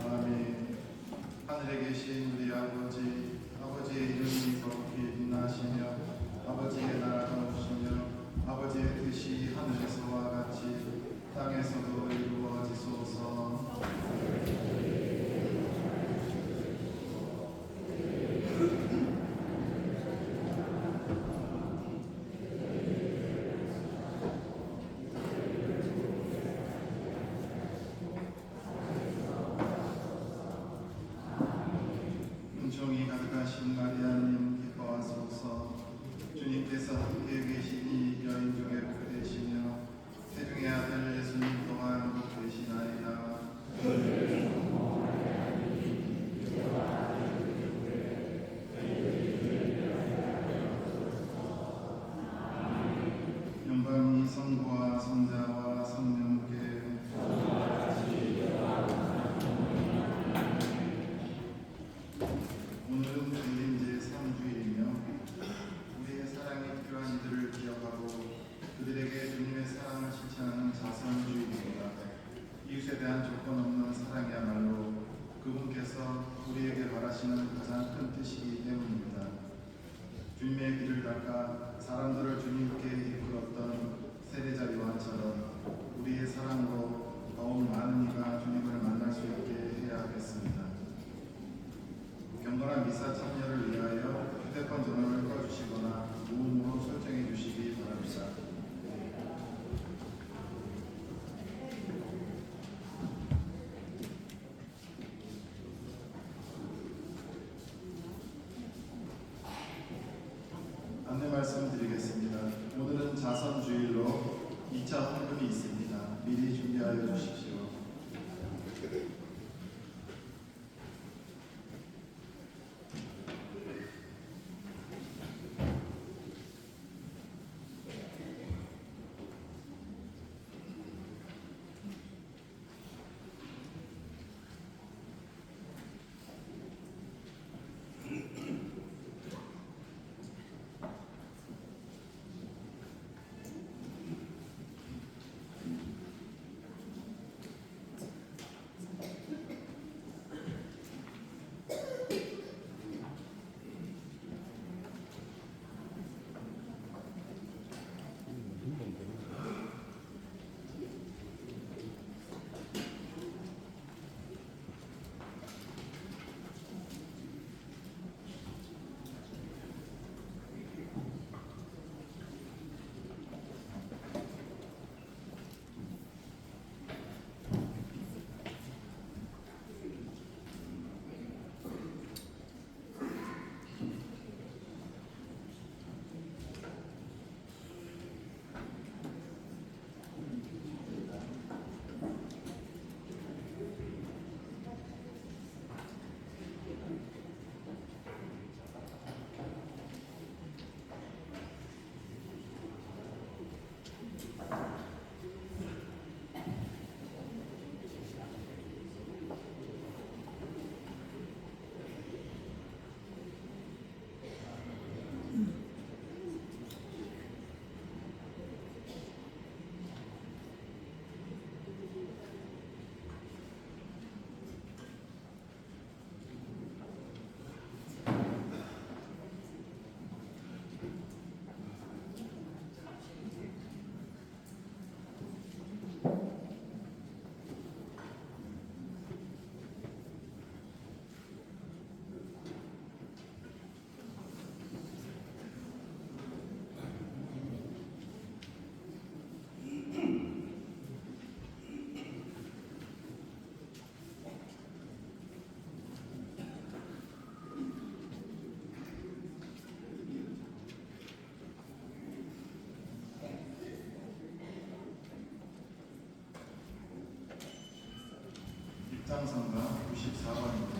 아멘. 하늘에 계신 우리 아버지, 아버지의 이름이 거룩히 빛나시며 아버지의 나라가 오시며 아버지의 뜻이 하늘에서와 같이 땅에서도 이루어지소서. 은총이 가득하신 마리아님 기뻐하소서. 주님께서 함께 계시니 여인 중에 복되시며 태중의 아들 예수님 또한 복되시나이다. 영광이 성부와 성자와 성령께 오늘은 주님 제3주일이며 우리의 사랑이 필요한 이들을 기억하고 그들에게 주님의 사랑을 실천하는 자선주일입니다. 이웃에 대한 조건 없는 사랑이야말로 그분께서 우리에게 바라시는 가장 큰 뜻이기 때문입니다. 주님의 길을 닦아 사람들을 주님께 이끌었던 세례자 요한처럼 우리의 사랑으로 더욱 많은 이가 주님을 만날 수 있게 해야 하겠습니다. 경건한 미사 참여를 위하여 휴대폰 전원을 꺼주시거나 무음으로 설정해 주시기 바랍니다. 안내 말씀드리겠습니다. 오늘은 자선 입장선가 94번입니다.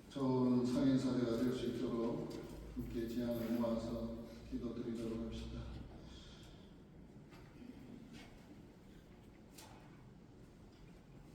좋은 성인사회가 될 수 있도록 함께 제안을 모아서 기도드리도록 합시다.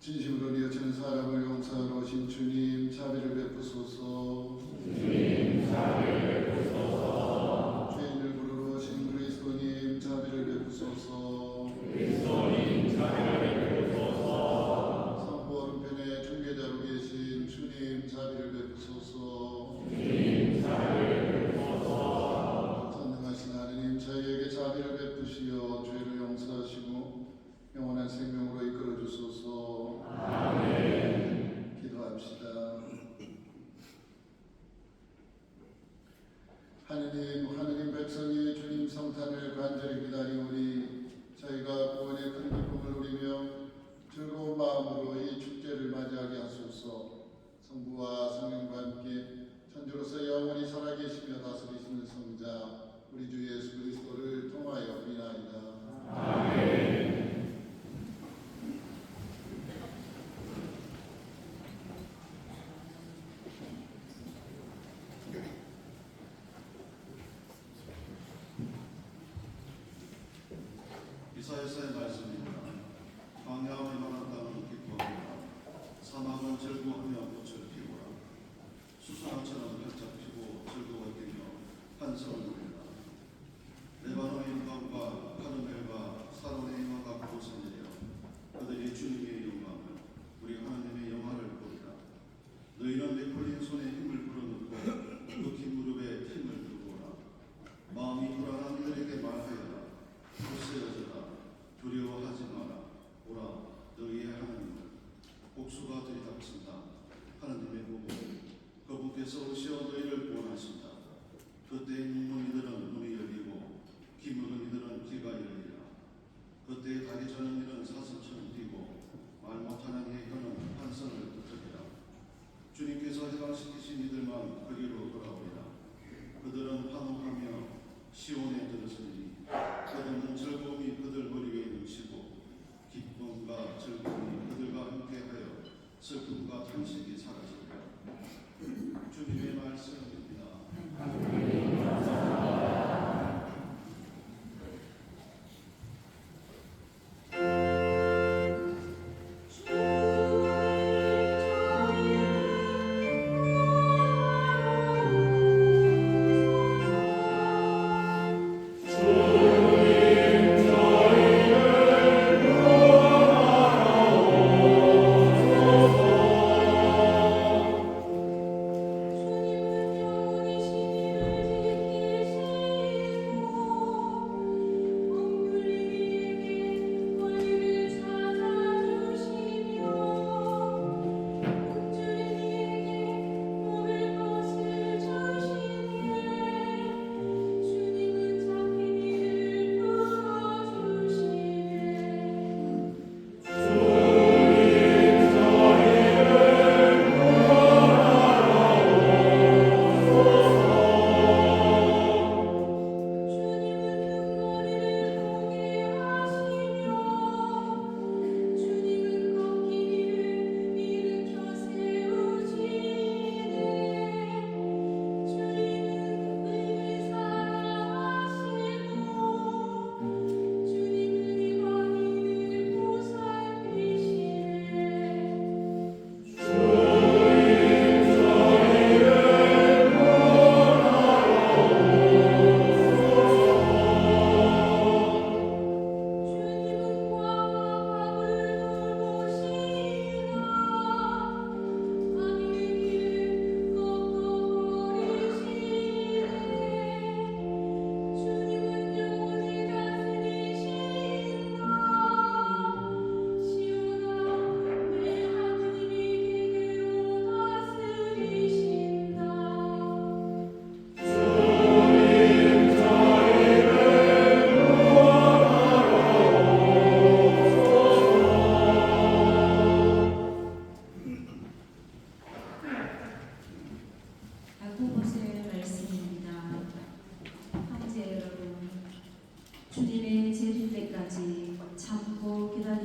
진심으로 뉘어진 사람을 용서하러 오신 주님, 자비를 베푸소서. 주님, 자비를 베푸소서. 죄인을 부르러 오신 그리스도님, 자비를 베푸소서. 그리스도님, 자비를 베푸소서. 성부 오른편에 중개자로 계신 주님, 자비를 베푸소서. 주님, 자비를 베푸소서. 전능하신 하느님, 저희에게 자비를 베푸시어 죄를 용서하시고 영원한 생명으로 이끌어 주소서. 아멘. 기도합시다. 하느님 백성이 주님 성탄을 간절히 기다리오니 저희가 구원의 큰 기쁨을 누리며 즐거운 마음으로 이 축제를 맞이하게 하소서. 성부와 성령과 함께 천주로서 영원히 살아계시며 다스리시는 성자 우리 주 예수 그리스도를 통하여 비나이다. 아멘. 이사야서의 말씀입니다. 광야와 이만한 땅은 기뻐하라. 사막은 즐거워하며 꽃을 피우라. 수송아처럼 활짝 피고 즐거워 뛰며 한성을 누리라. 레바논의 임감과 카르멜과 사론의 임화가 꽃을 내려 그들이 주님의 영광을 우리 하나님의 영화를 보리라. 너희는 베풀린 손에 힘을 불어넣고 묵힌 무릎에 힘을 두고 오라. 마음이 불안한 이들에게 말하여라. 굳세어져라. 두려워하지 마라. 오라. 너희의 하나님을 복수가 들이닥친다. 하나님의 보고 그분께서 오시어 너희를 구원하신다. 그때 눈먼 이들은 눈이 열리고 기물은 이들은 귀가 열리라. 그때 닭이 저는 이는 사슴처럼 뛰고 말 못하는 이의 혀는 한선을 흩으리라. 주님께서 해방시키신 이들만 그리로 돌아오리라. 그들은 환호하며 시온에 들으시니 그들은 즐거움이 그들 머리 위에 넘치고 기쁨과 즐거움이 그들과 함께하여 슬픔과 탄식이 사라지리라. 주님의 말씀입니다. 주님은 영원히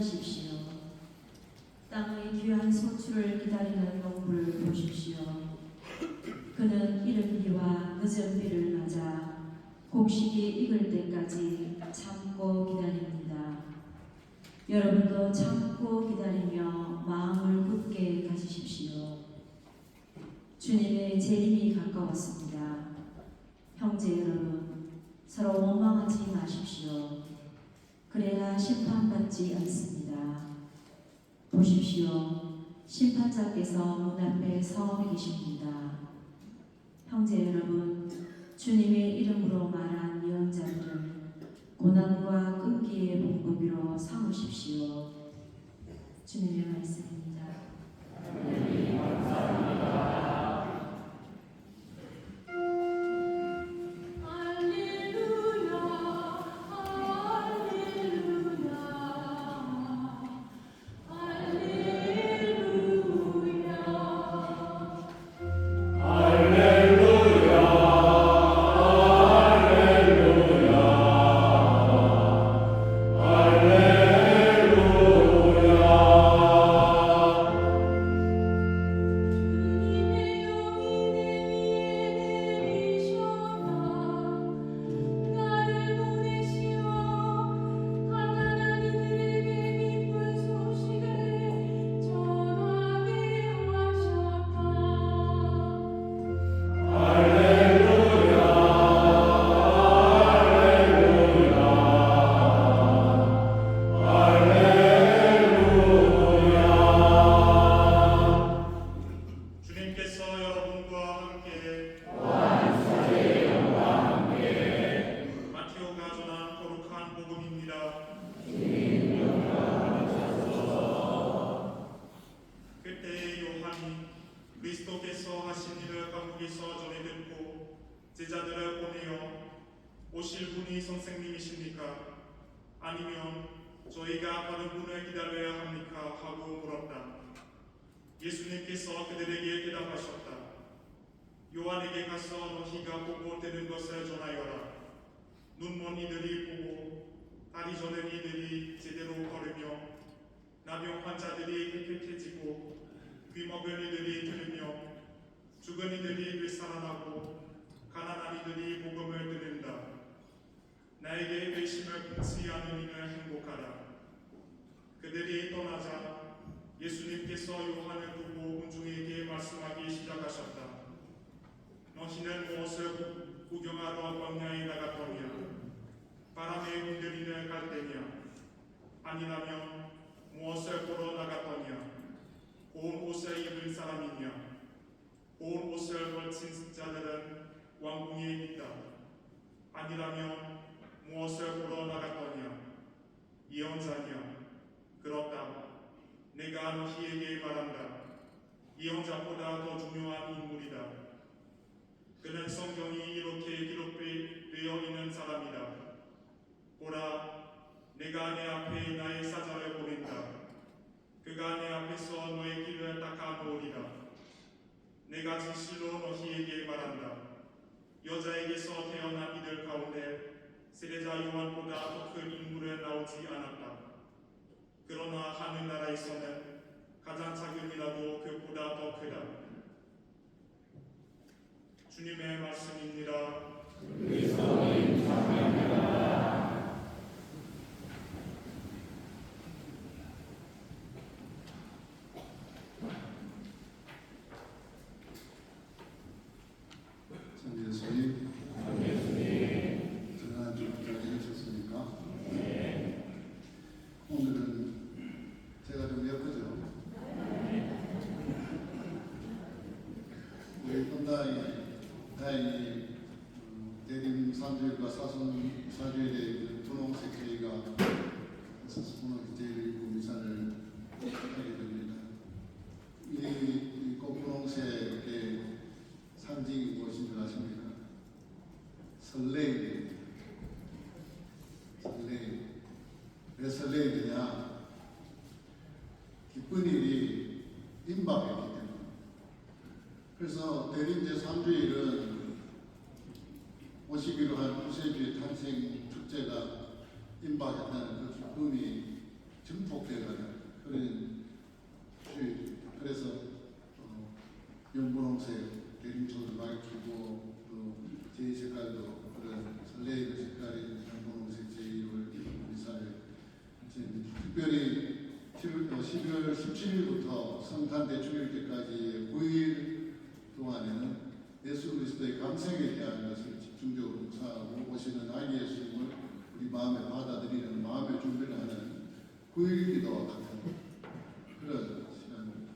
기다리십시오. 땅의 귀한 소출을 기다리는 농부를 보십시오. 그는 이른 비와 늦은 비를 맞아 곡식이 익을 때까지 참고 기다립니다. 여러분도 참고 기다리며 마음을 굳게 가지십시오. 주님의 재림이 가까웠습니다. 형제 여러분, 서로 원망하지 마십시오. 그래야 심판받지 않습니다. 보십시오. 심판자께서 문 앞에 서 계십니다. 형제 여러분, 주님의 이름으로 말한 예언자들은 고난과 끈기의 봉급이로 삼으십시오. 주님의 말씀입니다. 그리스도께서 하신 일을 감옥에서 전해 듣고 제자들을 보내어 오실 분이 선생님이십니까? 아니면 저희가 다른 분을 기다려야 합니까? 하고 물었다. 예수님께서 그들에게 대답하셨다. 요한에게 가서 너희가 보고 들은 것을 전하여라. 눈먼 이들이 보고 다리 저는 이들이 제대로 걸으며 나병 환자들이 깨끗해지고 귀먹은 이들이 들으며 죽은 이들이 되살아나고 가난한 이들이 복음을 듣는다. 나에게 의심을 품지 않은 이는 행복하다. 그들이 떠나자 예수님께서 요한을 두고 군중에게 말씀하기 시작하셨다. 너희는 무엇을 구경하러 광야에 나갔더냐? 바람에 흔들리는 갈대냐? 아니라면 무엇을 보러 나갔더냐? 고운 옷을 입은 사람이냐? 고운 옷을 걸친 자들은 왕궁에 있다. 아니라면 무엇을 보러 나갔더냐? 예언자냐? 그렇다. 내가 너희에게 말한다. 예언자보다 더 중요한 인물이다. 그는 성경이 이렇게 기록되어 있는 사람이다. 보라, 내가 내 앞에 나의 사자를 보낸다. 그가 내 앞에서 너의 길을 닦아 놓으리라. 내가 진실로 너희에게 말한다. 여자에게서 태어난 이들 가운데 세례자 요한보다 더 큰 인물은 나오지 않았다. 그러나 하늘나라에서는 가장 작은 이라도 그보다 더 크다. 주님의 말씀입니다. 그리스도님 감사합니다. 전 예수님, 지난 주일 잘 지내셨습니까? 오늘은 제가 좀 예쁘죠? 우리 다행히 대림 3주일과 사순 4주일에 분홍색 회의가 분홍색 제1부 미사를 하게 됩니다. 이 꽃분홍색의 상징이 무엇인 줄 아십니까? 설레임. 왜 설레야 되냐? 기쁜 일이 임박했기 때문에. 그래서 대림 제3주일은 51호 한 구세주의 탄생 축제가 임박했다는 그 기쁨이 증폭되어가는 그런 주의. 그래서 연분홍색 대림초를 밝히고 또 제 색깔도 그런 설레이는 색깔인 연분홍색 제1을 미사를 특별히 12월 17일부터 성탄 대축일 때까지 9일 동안에는 예수 그리스도의 감생에 대한 것을 집중적으로 묵상하고 오시는 아기 예수님을 우리 마음에 받아들이는 마음의 준비를 하는 9일 기도와 같은 그런 시간입니다.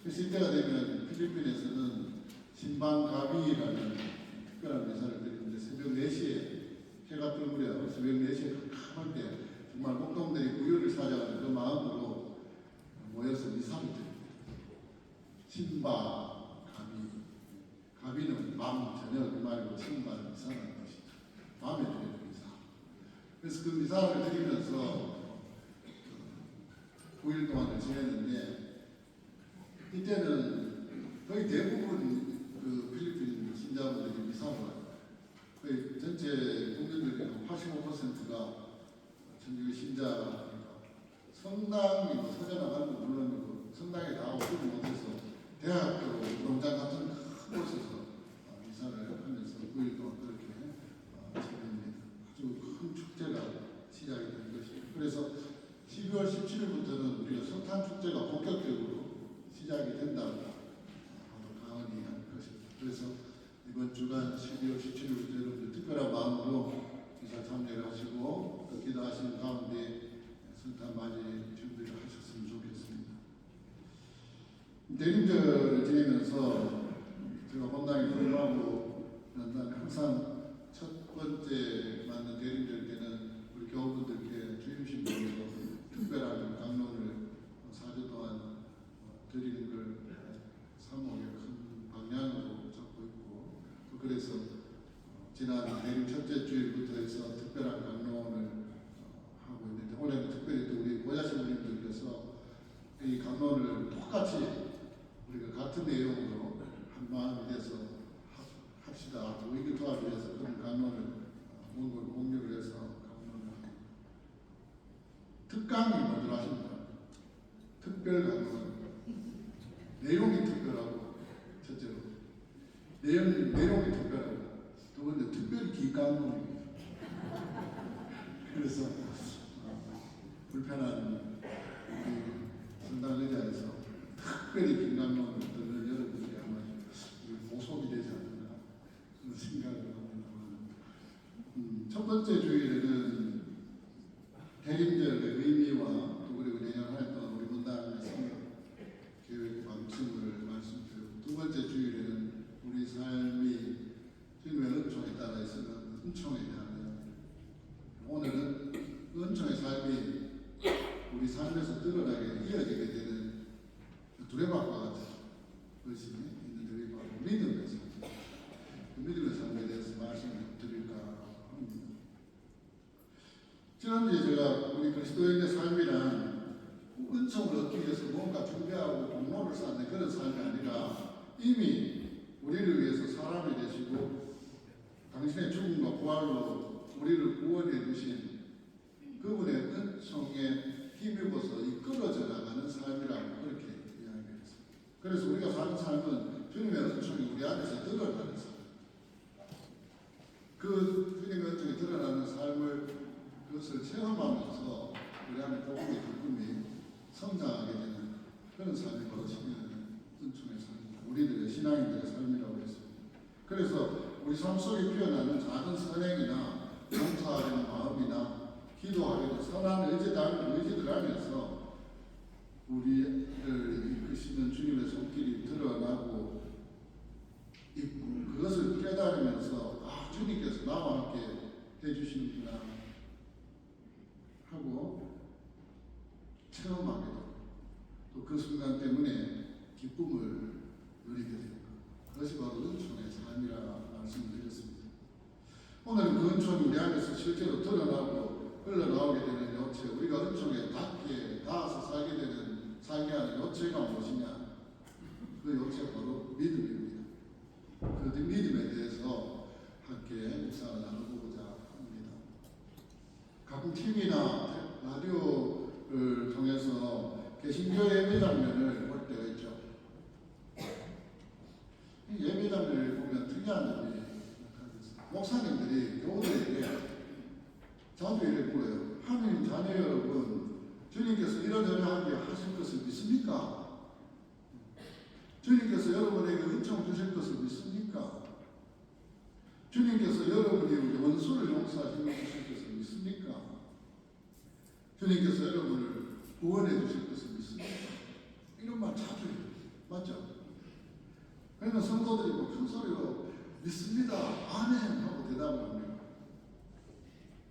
그래서 이때가 되면 필리핀에서는 신방가비라는 특별한 미사를 드리는데 새벽 4시에 해가 뜰 무렵 새벽 4시에 캄캄할 때 정말 목동들이 구유를 찾아가는 그 마음으로 모여서 미사를 드립니다. 신방가비, 가비는 밤 저녁 그 말이고 신방은 미사라는 것이죠. 밤에 드리는 미사. 그래서 그 미사를 드리면서 9일 동안을 지냈는데 이때는 거의 대부분 그 필리핀 신자분들이 미사를 거의 전체 국민들의 85%가 전주 신자니까 성당이 뭐 서전나가는 건 물론이고 성당에 다 오지 못해서 대학교 운동장 같은 큰 곳에서 미사를 하면서 9일 동안 그렇게 지냅니다. 아주 큰 축제가 시작이 된 것이죠. 그래서 12월 17일부터는 우리가 성탄 축제가 본격적으로 시작이 된다고 강언이 한 것입니다. 그래서 이번 주간 12월 17일부터 여러분들 특별한 마음으로 미사 참여를 하시고 또 기도하시는 가운데 성탄 맞이 준비를 하셨으면 좋겠습니다. 대림절을 지내면서 제가 본당에 불임하고 난 다음에 항상 첫 번째 맞는 대림절 때는 우리 교우분들께 주임신 모여서 특별한 강론을 4주 동안 드리는 걸 사목의 큰 방향으로 잡고 있고 또 그래서 지난 대림 첫째 주일부터 해서 특별한 강론을 하고 있는데 올해는 특별히 또 우리 보좌신부님들께서 이 강론을 똑같이 우리가 같은 내용으로 한 마음이 돼서 합시다. 의기투합을 해서 그런 강론을 원고를 공유를 해서 강론을 합니다. 특강이 먼저 하십니다. 특별 강론. 내용이 특별하고 첫째로 내용이 특별하고 두 번째 특별 기강론입니다. 그래서 불편한 성당 의자에서 특별히 기강론을 듣는 여러분들이 아마 보석이 되지 않는가 그런 생각을 합니다. 첫 번째 주일에는 대림절의 의미와 또 그리고 내년 한 해 동안 우리 본당의 성역 계획 방침을 말씀드리고 두 번째 주일에는 우리 삶이 주님의 은총에 따라 있는 은총에 대한 이야기입니다. 오늘은 은총의 삶이 우리 삶에서 드러나게 이어지게 되는 두레박과 같은 것이 있는데 바로 믿음의 삶, 그 믿음의 삶에 대해서 말씀을 드릴까 합니다. 지난주에 제가 우리 그리스도인의 삶이란 은총을 얻기 위해서 뭔가 준비하고 공로를 쌓는 그런 삶이 아니라 이미 우리를 위해서 사람이 되시고 당신의 죽음과 부활로 우리를 구원해 주신 그분의 은총에 힘입어서 이끌어져 나가는 삶이라고 그렇게 이야기했습니다. 그래서 우리가 사는 삶은 주님의 은총이 우리 안에서 드러나는 삶. 그 주님의 은총이 드러나는 삶을 그것을 체험하면서 우리 안에 복음의 기쁨이 성장하게 되는 그런 삶이 바로 은총의 삶입니다. 우리들의 신앙인들의 삶이라고 했습니다. 그래서 우리 삶 속에 피어나는 작은 선행이나 봉사하려는 마음이나 기도하려는 선한 의지들 안에서 우리를 이끄시는 주님의 손길이 드러나고 있고 그것을 깨달으면서 주님께서 나와 함께 해주시는구나 하고 체험하게 되고 또 그 순간 때문에 기쁨을 누리게 되는 것. 그것이 바로 은총의 삶이라 말씀을 드렸습니다. 오늘은 그 은총이 우리 안에서 실제로 드러나고 흘러나오게 되는 요체, 우리가 은총에 닿아서 살게 하는 요체가 무엇이냐? 그 요체가 바로 믿음입니다. 그 믿음에 대해서 함께 묵상을 나눠보고자 합니다. 가끔 TV나 라디오 방송을 통해서 개신교 예배 장면을 볼 때가 있죠. 이 예배 장면을 보면 특이한 점이 목사님들이 교우들에게 자주 이렇게 물어요. 하나님 자녀 여러분, 주님께서 이러저러하게 하실 것을 믿습니까? 주님께서 여러분에게 은총 주실 것을 믿습니까? 주님께서 여러분이 우리 원수를 용서하시는 주실 것을 믿습니까? 주님께서 여러분을 구원해 주실 것을 믿습니까? 이런 말 자주 해요. 맞죠? 그러면 성도들이 뭐 큰 소리로 믿습니다. 아멘 하고 대답을 합니다.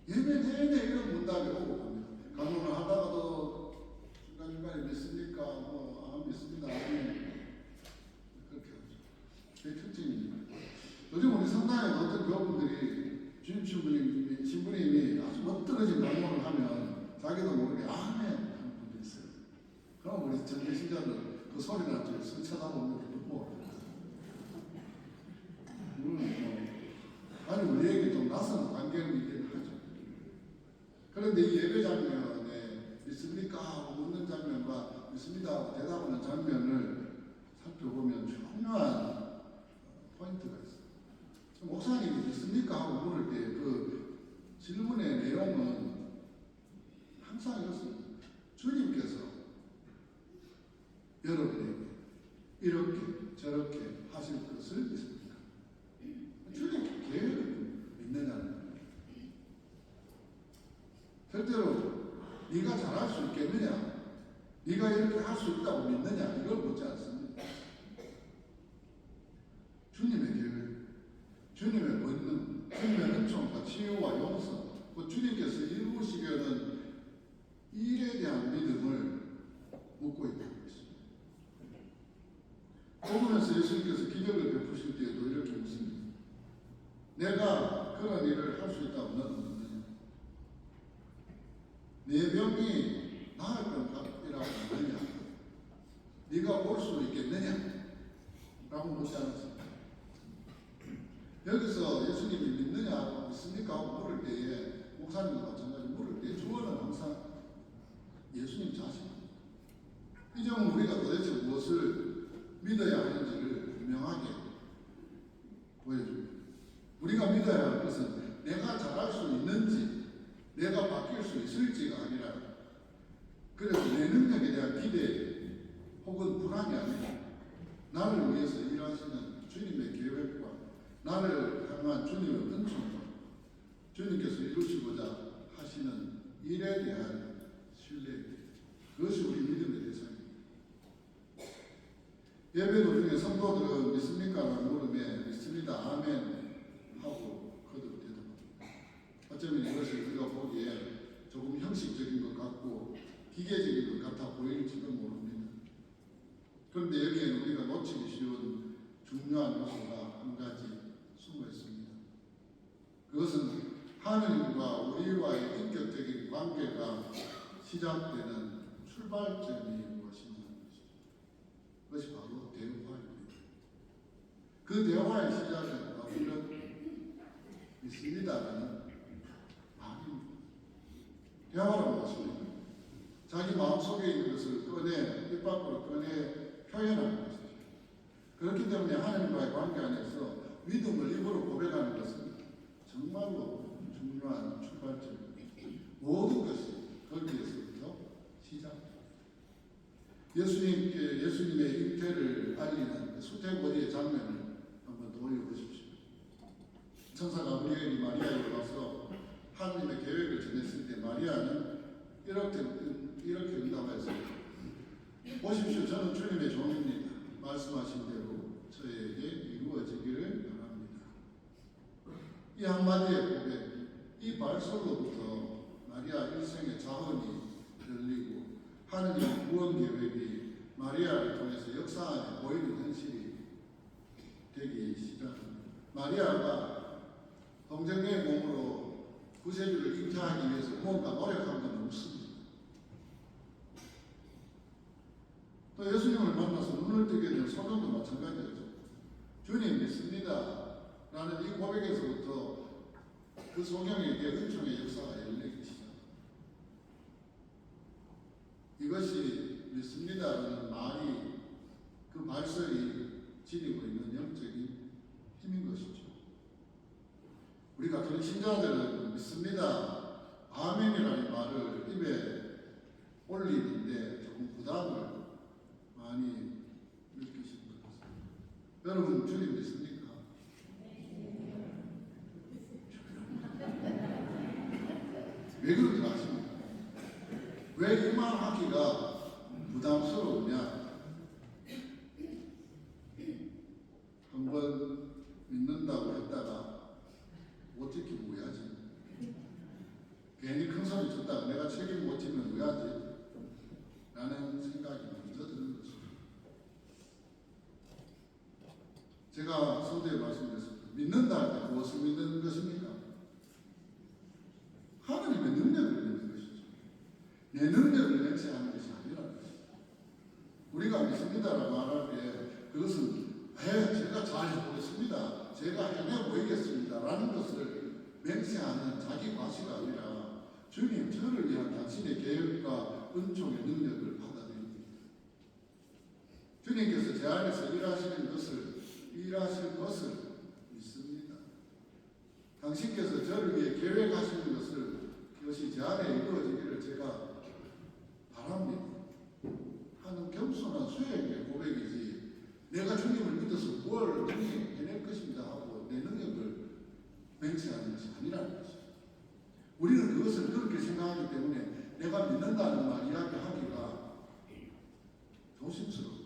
예배 내내 이런 문답이 오고 갑니다. 간호를 하다가도 중간중간에 믿습니까? 믿습니다. 아멘. 그렇게 하죠. 그게 특징입니다. 요즘 우리 성당에 어떤 교우분들이 주임 신부님이 아주 멋들어진 강론을 하면 자기도 모르게 아멘 하는 분들이 있어요. 그럼 우리 전계 신자들 그 소리 나죠. 쓱 쳐다보면 아니 우리에게 좀 낯선 관계이긴 하죠. 그런데 이 예배 장면에 믿습니까? 하고 묻는 장면과 믿습니다 하고 대답하는 장면을 살펴보면 중요한 포인트가 있어요. 목사님이 믿습니까? 하고 물을 때 그 질문의 내용은 항상 이렇습니다. 주님께서 여러분에게 이렇게 저렇게 하실 것을 믿습니까? 주님 계획을 믿느냐는 거예요. 절대로 네가 잘할 수 있겠느냐, 네가 이렇게 할 수 있다고 믿느냐 이걸 묻지 않습니다. 주님의 계획, 주님의 권능, 주님의 은총과 치유와 용서, 주님께서 이루시려는 일에 대한 믿음을 묻고 있다는 것입니다. 복음에서 예수님께서 기적을 베푸실 때에도 이렇게 묻습니다. 내가 그런 일을 할 수 있다고 너는 믿느냐? 내 병이 나을 것 같으라고 믿느냐? 네가 볼 수 있겠느냐? 라고 묻지 않았습니다. 여기서 예수님이 믿느냐, 믿습니까? 하고 물을 때에 목사님도 마찬가지 물을 때 주어는 항상 예수님 자신입니다. 이 점은 우리가 도대체 무엇을 믿어야 하는지를 분명하게 보여줍니다. 우리가 믿어야 할 것은 내가 잘할 수 있는지, 내가 바뀔 수 있을지가 아니라, 그래서 내 능력에 대한 기대 혹은 불안이 아니라 나를 위해서 일하시는 주님의 계획과 나를 향한 주님의 은총과 주님께서 이루시고자 하시는 일에 대한 신뢰, 그것이 우리 믿음의 대상입니다. 예배 도중에 성도들은 믿습니까? 라는 물음에 믿습니다. 아멘 하고 거듭 대답합니다. 어쩌면 이것을 우리가 보기에 조금 형식적인 것 같고 기계적인 것 같아 보일지도 모릅니다. 그런데 여기에는 우리가 놓치기 쉬운 중요한 요소가 한 가지 숨어 있습니다. 그것은 하느님과 우리와의 인격적인 관계가 시작되는 출발점이 무엇이냐는 것이죠. 그것이 바로 대화입니다. 그 대화의 시작은 바로 믿습니다라는 말입니다. 대화라는 것은 자기 마음속에 있는 것을 꺼내 입 밖으로 꺼내 표현하는 것이죠. 그렇기 때문에 하나님과의 관계 안에서 믿음을 입으로 고백하는 것은 정말로 중요한 출발점입니다. 모든 것이 거기에서부터 시작됩니다. 예수님의 잉태를 알리는 수태고리의 장면을 한번 떠올려 보십시오. 천사 가브리엘이 마리아에게 와서 하나님의 계획을 전했을 때 마리아는 이렇게 응답했습니다. 보십시오, 저는 주님의 종입니다. 말씀하신 대로 저에게 이루어지기를 바랍니다. 이 한마디의 고백, 이 발설로부터 마리아 일생의 자원이 열리고 하느님의 구원 계획이 마리아를 통해서 역사 안에 보이는 현실이 되기 시작합니다. 마리아가 동정녀의 몸으로 구세주를 잉태하기 위해서 무언가 노력한 건 없습니다. 또 예수님을 만나서 눈을 뜨게 된 소년도 마찬가지였죠. 주님 믿습니다 라는 이 고백에서부터 그 소경에게 은총의 역사가 열리기 시작합니다. 믿습니다라는 말이 그 발설이 지니고 있는 영적인 힘인 것이죠. 우리 가톨릭 신자들은 믿습니다, 아멘이라는 말을 입에 올리는데 조금 부담을 많이 느끼시는 것 같습니다. 여러분 주님 믿습니까? 왜 그런지 아십니까? 왜 이 말 하기가 부담스러우냐? 한번 믿는다고 했다가 못 지키면 왜 하지? 괜히 큰 소리 쳤다가 내가 책임 못 지면 왜 하지? 라는 생각이 먼저 드는 것입니다. 제가 서두에 말씀드렸습니다. 믿는다 할 때 무엇을 믿는 것입니까? 하나님의 능력을 믿는 것이죠. 내 능력을 맹세하는 것이 아니라는 것이죠. 우리가 믿습니다라고 말할 때 그것은 제가 잘 해보겠습니다, 제가 해내 보이겠습니다 라는 것을 맹세하는 자기 과시가 아니라 주님 저를 위한 당신의 계획과 은총의 능력을 받아들입니다. 주님께서 제 안에서 일하실 것을 믿습니다. 당신께서 저를 위해 계획하시는 것을 그것이 제 안에 이루어지기를 제가 바랍니다 하는 겸손한 수행의 고백이지, 내가 주님을 믿어서 뭘 주님 해낼 것입니다 하고 내 능력을 맹세하는 것이 아니라는 것이죠. 우리는 그것을 그렇게 생각하기 때문에 내가 믿는다는 말 이야기하기가 조심스러워.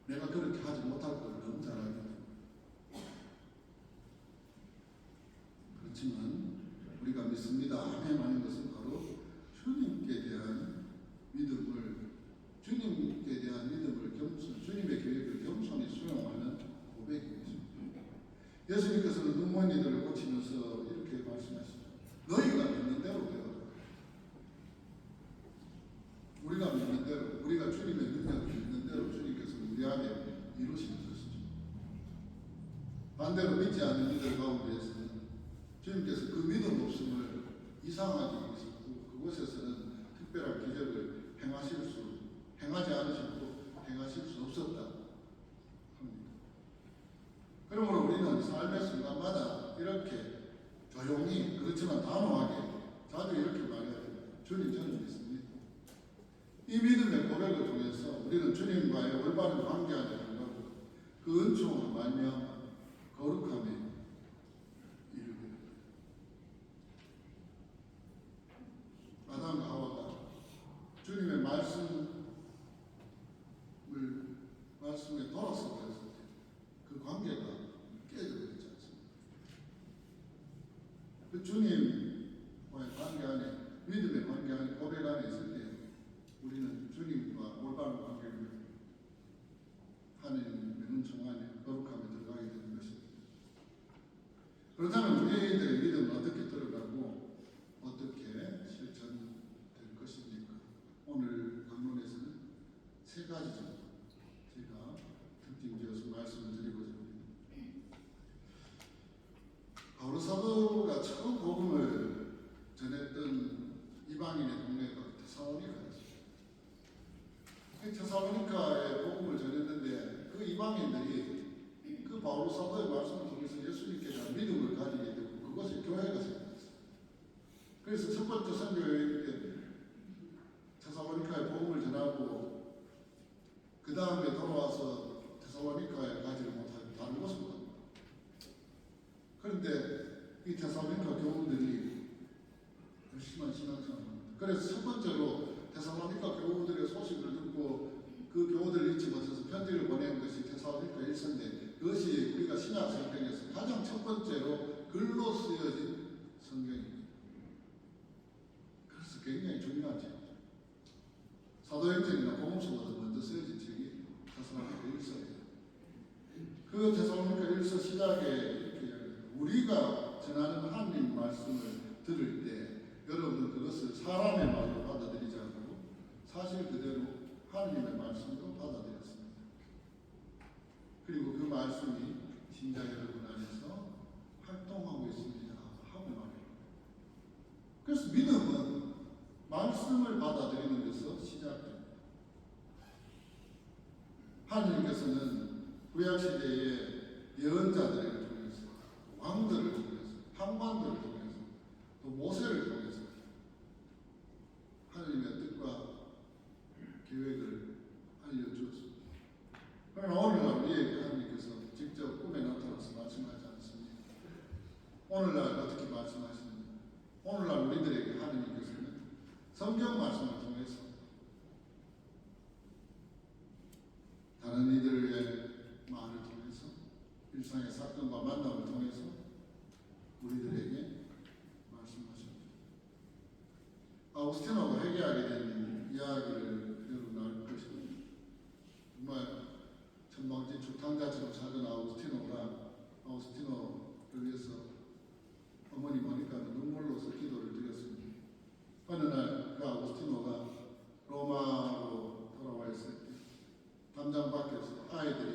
내가 그렇게 하지 못할 걸 너무 잘 알기 때문에. 그렇지만 우리가 믿습니다, 아멘 하는 것은 바로 주님께 대한 믿음을 주님의 계획을 겸손히 수용하는 고백입니다. 예수님께서는 눈먼이들을 고치면서 이렇게 말씀하시죠. 너희가 믿는 대로 되어라. 우리가 믿는 대로, 우리가 주님의 능력을 믿는 대로 주님께서는 우리 안에 이루시는 것이죠. 반대로 믿지 않는 이들 가운데에서는 주님께서 그 믿음 없음을 이상하게 여기셨고 그곳에서는 특별한 기적을 행하지 않으셨고 행하실 수 없었다 합니다. 그러므로 우리는 삶의 순간마다 이렇게 조용히, 그렇지만 단호하게 자주 이렇게 말해야 됩니다. 주님 저는 믿습니다. 이 믿음의 고백을 통해서 우리는 주님과의 올바른 관계 안에 들어가고 그 은총으로 말미암아 거룩함에 이르게 됩니다. 아담과 하와가 주님의 말씀에 돌아서 버렸을 때 그 관계가 깨져버리지 않습니다. 그 주님과의 관계 안에, 믿음의 관계 안에, 고백 안에 있을 때 우리는 주님과 올바른 관계를 하나님의 은총 안에 거룩함에 들어가게 되는 것입니다. 그렇다면 우리들의 믿음은 어떻게 들어가고 어떻게 실천될 것입니까? 오늘 강론에서는 세 가지 정도 제가 특징지어서 말씀을 드리고자 합니다. 바울 사도가 처음 복음을 전했던 이방인의 동네가 데살로니가였습니다. 데살로니가에 복음을 전했는데 그 이방인들이 그 바울 사도의 말씀을 통해서 예수님께 대한 믿음을 가지게 되고 그것이 교회가 생겼습니다. 그래서 첫 번째 선교여행 때 데살로니가에 복음을 전하고 그 다음에 돌아와서 데살로니가에 가지를 못하고 다른 곳으로 갑니다. 그런데 이 데살로니가 교우들이 열심한 신앙생활을 합니다. 그래서 첫 번째로 데살로니가 교우들의 소식을 듣고 그 교우들을 잊지 못해서 편지를 보낸 것이 데살로니가 1서인데 그것이 우리가 신약 성경에서 가장 첫 번째로 글로 쓰여진 성경입니다. 그래서 굉장히 중요하죠. 사도행전이나 복음서보다 먼저 쓰여진 책이 데살로니가 1서예요. 그 데살로니가 1서 시작에 이렇게 이야기합니다. 우리가 전하는 하나님 말씀을 들을 때 여러분은 그것을 사람의 말로 받아들이지 않고 사실 그대로 하나님의 말씀으로 받아들였습니다. 그리고 그 말씀이 신자 여러분 안에서 활동하고 있습니다 하고 말해요. 그래서 믿음은 말씀을 받아들이는 데서 시작됩니다. 하느님께서는 구약 시대의 예언자들을 통해서, 왕들을 통해서, 판관들을 통해서, 또 모세를 통해서 하느님의 뜻과 계획을 알려주었습니다. 그러나 오늘날 우리에게 하느님께서 직접 꿈에 나타나서 말씀하지 않습니다. 오늘날 어떻게 말씀하십니까? 오늘날 우리들에게 하느님께서는 성경 말씀을 통해서, 다른 이들의 말을 통해서, 일상의 사건과 만남을 통해서 우리들에게 말씀하십니다. 아우구스티노가 회개하게 된 이야기를 여러분 알 것입니다. 정말 천방지 주탕자처럼 살던 아우구스티노를 위해서 어머니 모니카가 눈물로서 기도를 드렸습니다. 어느 날 그 아우구스티노가 로마로 돌아와 있을 때 담장 밖에서 아이들이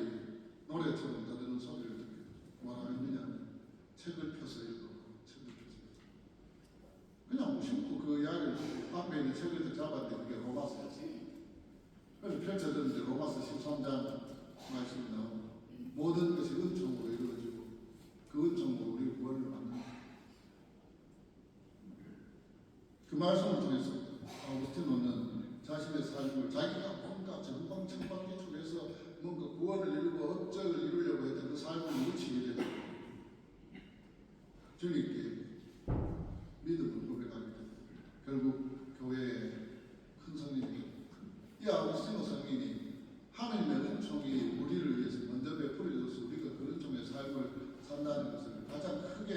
노래처럼 떠드는 소리를 듣게 되죠. 뭐라 했느냐면 책을 펴서 읽어. 그냥 무심코 그 이야기를 앞에 있는 책을 잡았는데 그게 로마서였어요. 그래서 펼쳐졌는데 로마서 13장 말씀이 나오고 모든 것이 은총으로 이루어지고 그 은총으로 우리 구원을 받는 그 말씀을 통해서 아우구스티노는 자신의 삶을 자기가 뭔가 전방천방기 중에서 뭔가 구원을 이루고 업적을 이루려고 했던 그 삶을 묻히게 되고 주님께 믿음을 고백하게 됩니다. 결국 교회의 큰 성인이 이 아우구스티노 성인이 하나님의 은총이 우리를 위해서 먼저 베풀어져서 우리가 그 은총의 삶을 산다는 것을 가장 크게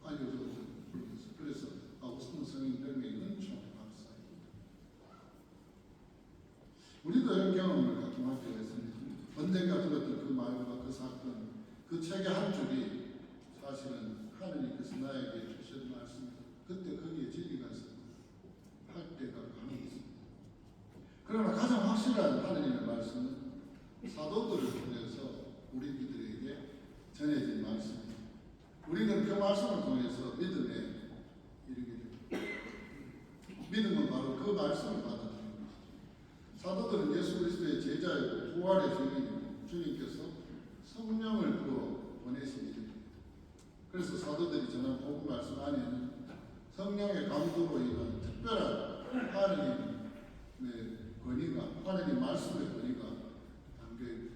알려주었습니다. 그래서 아우구스티노 성인 별명이 은총 박사입니다. 우리도 이런 경험을 가끔할 때가 있습니다. 언젠가 들었던 그 말과 그 사건, 그 책의 한 줄이 사실은 하느님께서 나에게 주신 말씀입니다. 그때 거기에 진리가 있습니다. 할 때가 많이 있습니다. 그러나 가장 확실한 하느님의 말씀은 사도들을 통해서 우리들에게 전해진 말씀입니다. 우리는 그 말씀을 통해서 믿음에 이르게 됩니다. 믿음은 바로 그 말씀을 받아들이는 것이죠. 사도들은 예수 그리스도의 제자이고 부활의 증인이고 주님께서 성령을 부어 보내신 이들입니다. 그래서 사도들이 전한 복음 말씀 안에는 성령의 강도로 인한 특별한 하느님의 권위가, 하느님 말씀의 권위가 담겨있고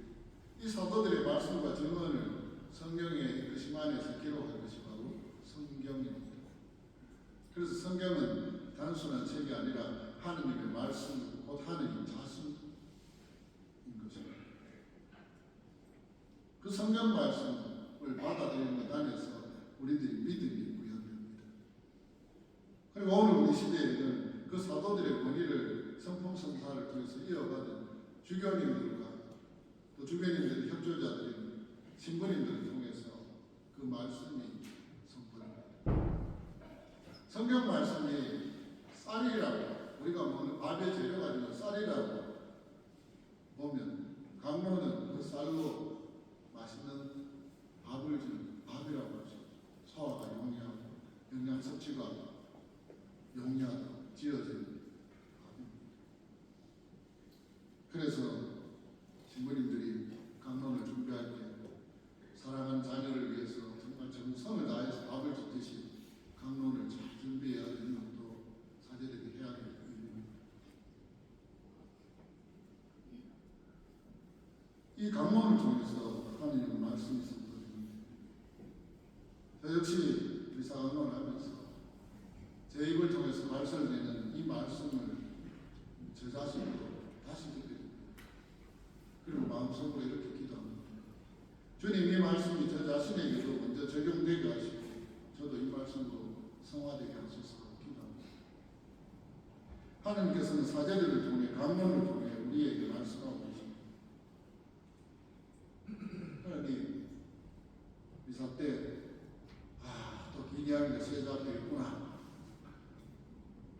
이 사도들의 말씀과 증언을 성령의 그 심 안에서 기록한 것이 바로 성경입니다. 그래서 성경은 단순한 책이 아니라 하느님의 말씀, 곧 하느님 자신인 것입니다. 그 성경 말씀을 받아들이는 것 안에서 우리들이 믿음이 부여됩니다. 그리고 오늘 우리 시대에는 그 사도들의 권위를 성품성사를 통해서 이어받은 주교님들과 또 주교님들의 협조자들인 신부님들을 통해서 그 말씀이 선포됩니다. 성경 말씀이 쌀이라고, 우리가 먹는 밥의 재료가 아니라 쌀이라고 보면 강로는 그 쌀로 맛있는 밥을 주는 밥이라고 하죠. 소화가 용이하고 영양 섭취가 용이하고 지어진 밥입니다. 그래서 신부님들이 강론을 준비할 때 사랑하는 자녀를 위해서 정말 정성을 다해서 밥을 줬듯이 강론을 잘 준비해야 되는 것도 사제들이 해야 될 일입니다. 이 강론을 통해서 하나님의 말씀이 선포됩니다. 저 역시 의사강론을 하면서 제 입을 통해서 발설되는 이 말씀을 제 자신으로 다시 듣게 됩니다. 그리고 마음속으로 이렇게 기도합니다. 주님, 이 말씀이 저 자신에게도 먼저 적용되게 하시고 저도 이 말씀으로 성화되게 하소서 기도합니다. 하나님께서는 사제들을 통해 강론을 통해 우리에게 말씀하고 계십니다. 하나님, 미사 때 또 긴 이야기가 시작되어 있구나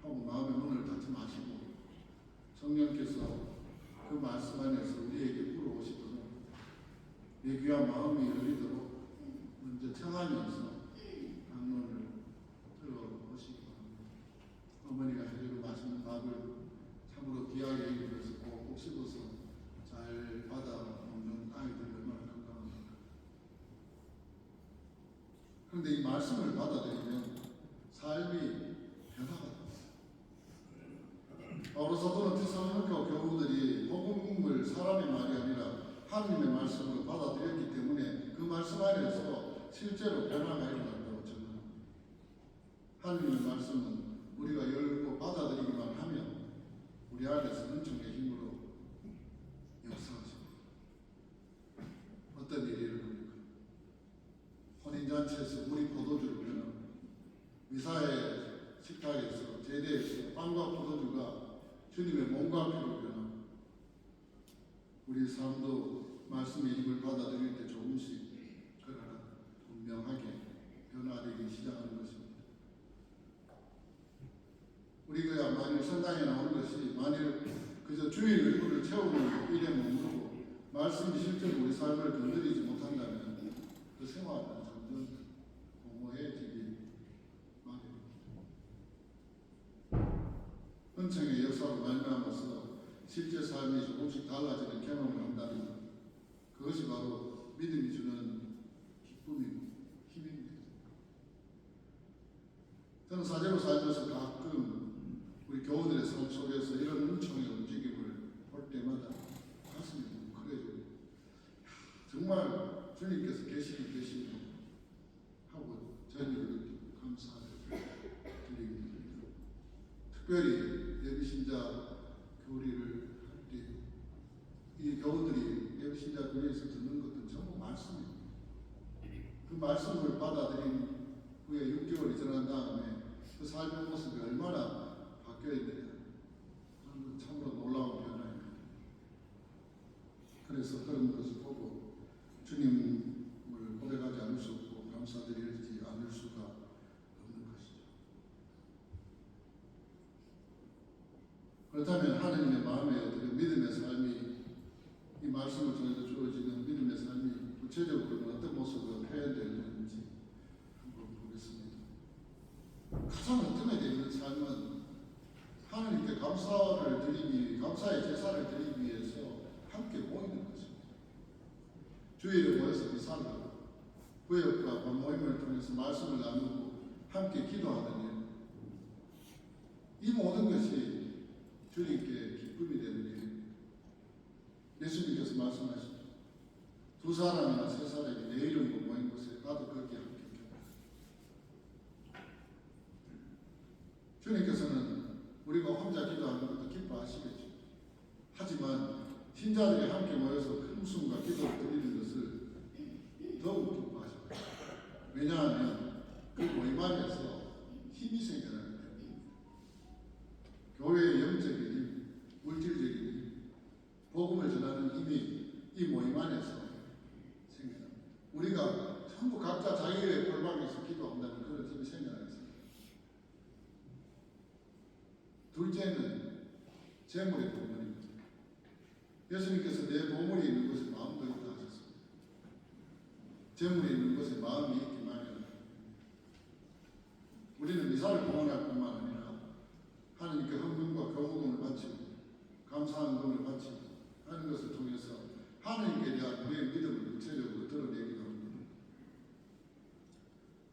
하고 마음의 문을 닫지 마시고 성령께서 그 말씀 안에서 우리에게 불어오시도록 내 귀한 마음이 열리도록 먼저 청하면서 강론을 들어보시기 바랍니다. 어머니가 해주고 맛있는 밥을 참으로 귀하게 입으면서 꼭꼭 씹어서 그런데 이 말씀을 받아들이면 삶이 변화가 됩니다. 바로 사도는 테살로니가 교우들이 복음을 사람의 말이 아니라 하나님의 말씀으로 받아들였기 때문에 그 말씀 안에서 실제로 변화가 일어난다고 저는 하나님의 말씀은 우리가 열고 받아들이기만 하면 우리 안에서 은총의 힘으로 역사하십니다. 어떤 일이 일어납니까? 혼인잔치에서 물이 포도주로 변하고 미사의 식탁에서 제대에서 빵과 포도주가 주님의 몸과 피로 변하고 우리 삶도 말씀의 힘을 받아들일 때 조금씩 그러나 분명하게 변화되기 시작하는 것입니다. 우리가 만일 성당에 나오는 것이 만일 그저 주일 의무를 채우는 일에 머무르고 말씀이 실제로 우리 삶을 건드리지 못한다면 그 생활은 점점 공허해지기 마련입니다. 은총의 역사로 말미암아서 실제 삶이 조금씩 달라지는 경험을 한다면 그것이 바로 믿음이 주는 기쁨이고 힘입니다. 저는 사제로 살면서 가끔 우리 교우들의 삶 속에서 이런 은총의 움직임을 볼 때마다 가슴이 뭉클해지고 정말 주님께서 계시고 하고 전율을 느끼고 감사를 드립니다. 특별히 예비신자 교리를 할 때 이 교우들이 예비신자 교리에서 듣는 것은 전부 말씀입니다. 그 말씀을 받아들인 후에 6개월이 지난 다음에 그 삶의 모습이 얼마나 바뀌어 있느냐 하는 참으로 놀라운 변화입니다. 그래서 그런 것을 보고 주님을 고백하지 않을 수 없고 감사드리지 않을 수가 없는 것이죠. 그렇다면 하나님의 마음에 드는 믿음의 삶이 이 말씀을 통해서 주어지는 믿음의 삶이 구체적으로는 어떤 모습으로 표현되는지 한번 보겠습니다. 가장 어둠에 되는 삶은 하나님께 감사의 제사를 드리기 위해서 함께 모이는 것입니다. 주일에 모여서 미사를 하고 구역과 모임을 통해서 말씀을 나누고 함께 기도하는 일. 이 모든 것이 주님께 기쁨이 되는 일. 예수님께서 말씀하시죠. 2사람이나 3사람이 내 이름으로 모인 곳에 나도 거기에 함께 있겠다. 주님께서는 우리가 혼자 기도하는 것도 기뻐하시겠죠. 하지만 신자들이 함께 모여서 큰 웃음과 기도를 드리는 것을 더욱 기뻐하십니다. 왜냐하면 그 모임 안에서 힘이 생겨나기 때문입니다. 교회의 영적인 힘, 물질적인 힘, 복음을 전하는 힘이 이 모임 안에서 생겨납니다. 우리가 전부 각자 자기의 골방에서 기도한다는 그런 힘이 생겨나겠습니다. 둘째는 재물의 보물입니다. 예수님께서 내 보물이 있는 곳에 마음도 있다 하셨습니다. 재물이 있는 곳에 마음이 있기 마련입니다. 우리는 미사를 봉헌할 뿐만 아니라 하나님께 헌금과 경호금을 바치고 감사한 금을 바치고 하는 것을 통해서 하나님께 대한 우리의 믿음을 구체적으로 드러내기도 합니다.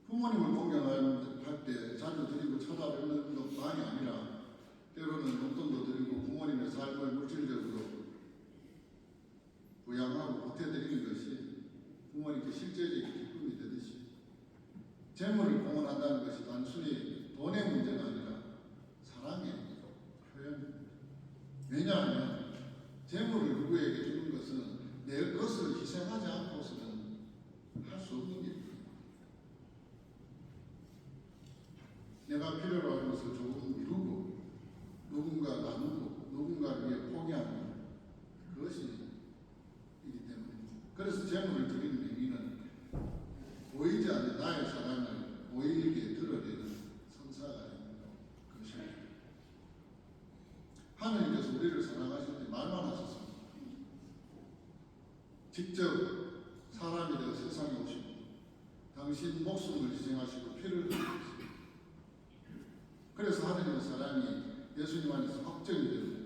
부모님을 공경할 때 자주 드리고 찾아뵙는 것만이 아니라 때로는 용돈도 드리고 부모님의 삶을 물질적으로 부양하고 보태드리는 것이 부모님께 실제적인 기쁨이 되듯이 재물을 봉헌한다는 것이 단순히 돈의 문제가 아니라 사랑의 표현입니다. 왜냐하면 재물을 누구에게 주는 것은 내 것을 희생하지 않고서는 할 수 없는 일입니다. 내가 필요로 하는 것을 조금 미루고 누군가 나누고 누군가를 위해 포기하는 그것이 이기 때문입니다. 그래서 재물을 드리는 의미는 보이지 않는 나의 사랑을 보이게 드러내는 성사가 있는 것입니다. 하나님께서 우리를 사랑하실 때 말만 하셨습니다. 직접 사람이 되어 세상에 오시고 당신 목숨을 희생하시고 피를 흘리셨습니다. 그래서 하나님의 사랑이 예수님 안에서 확정이 되고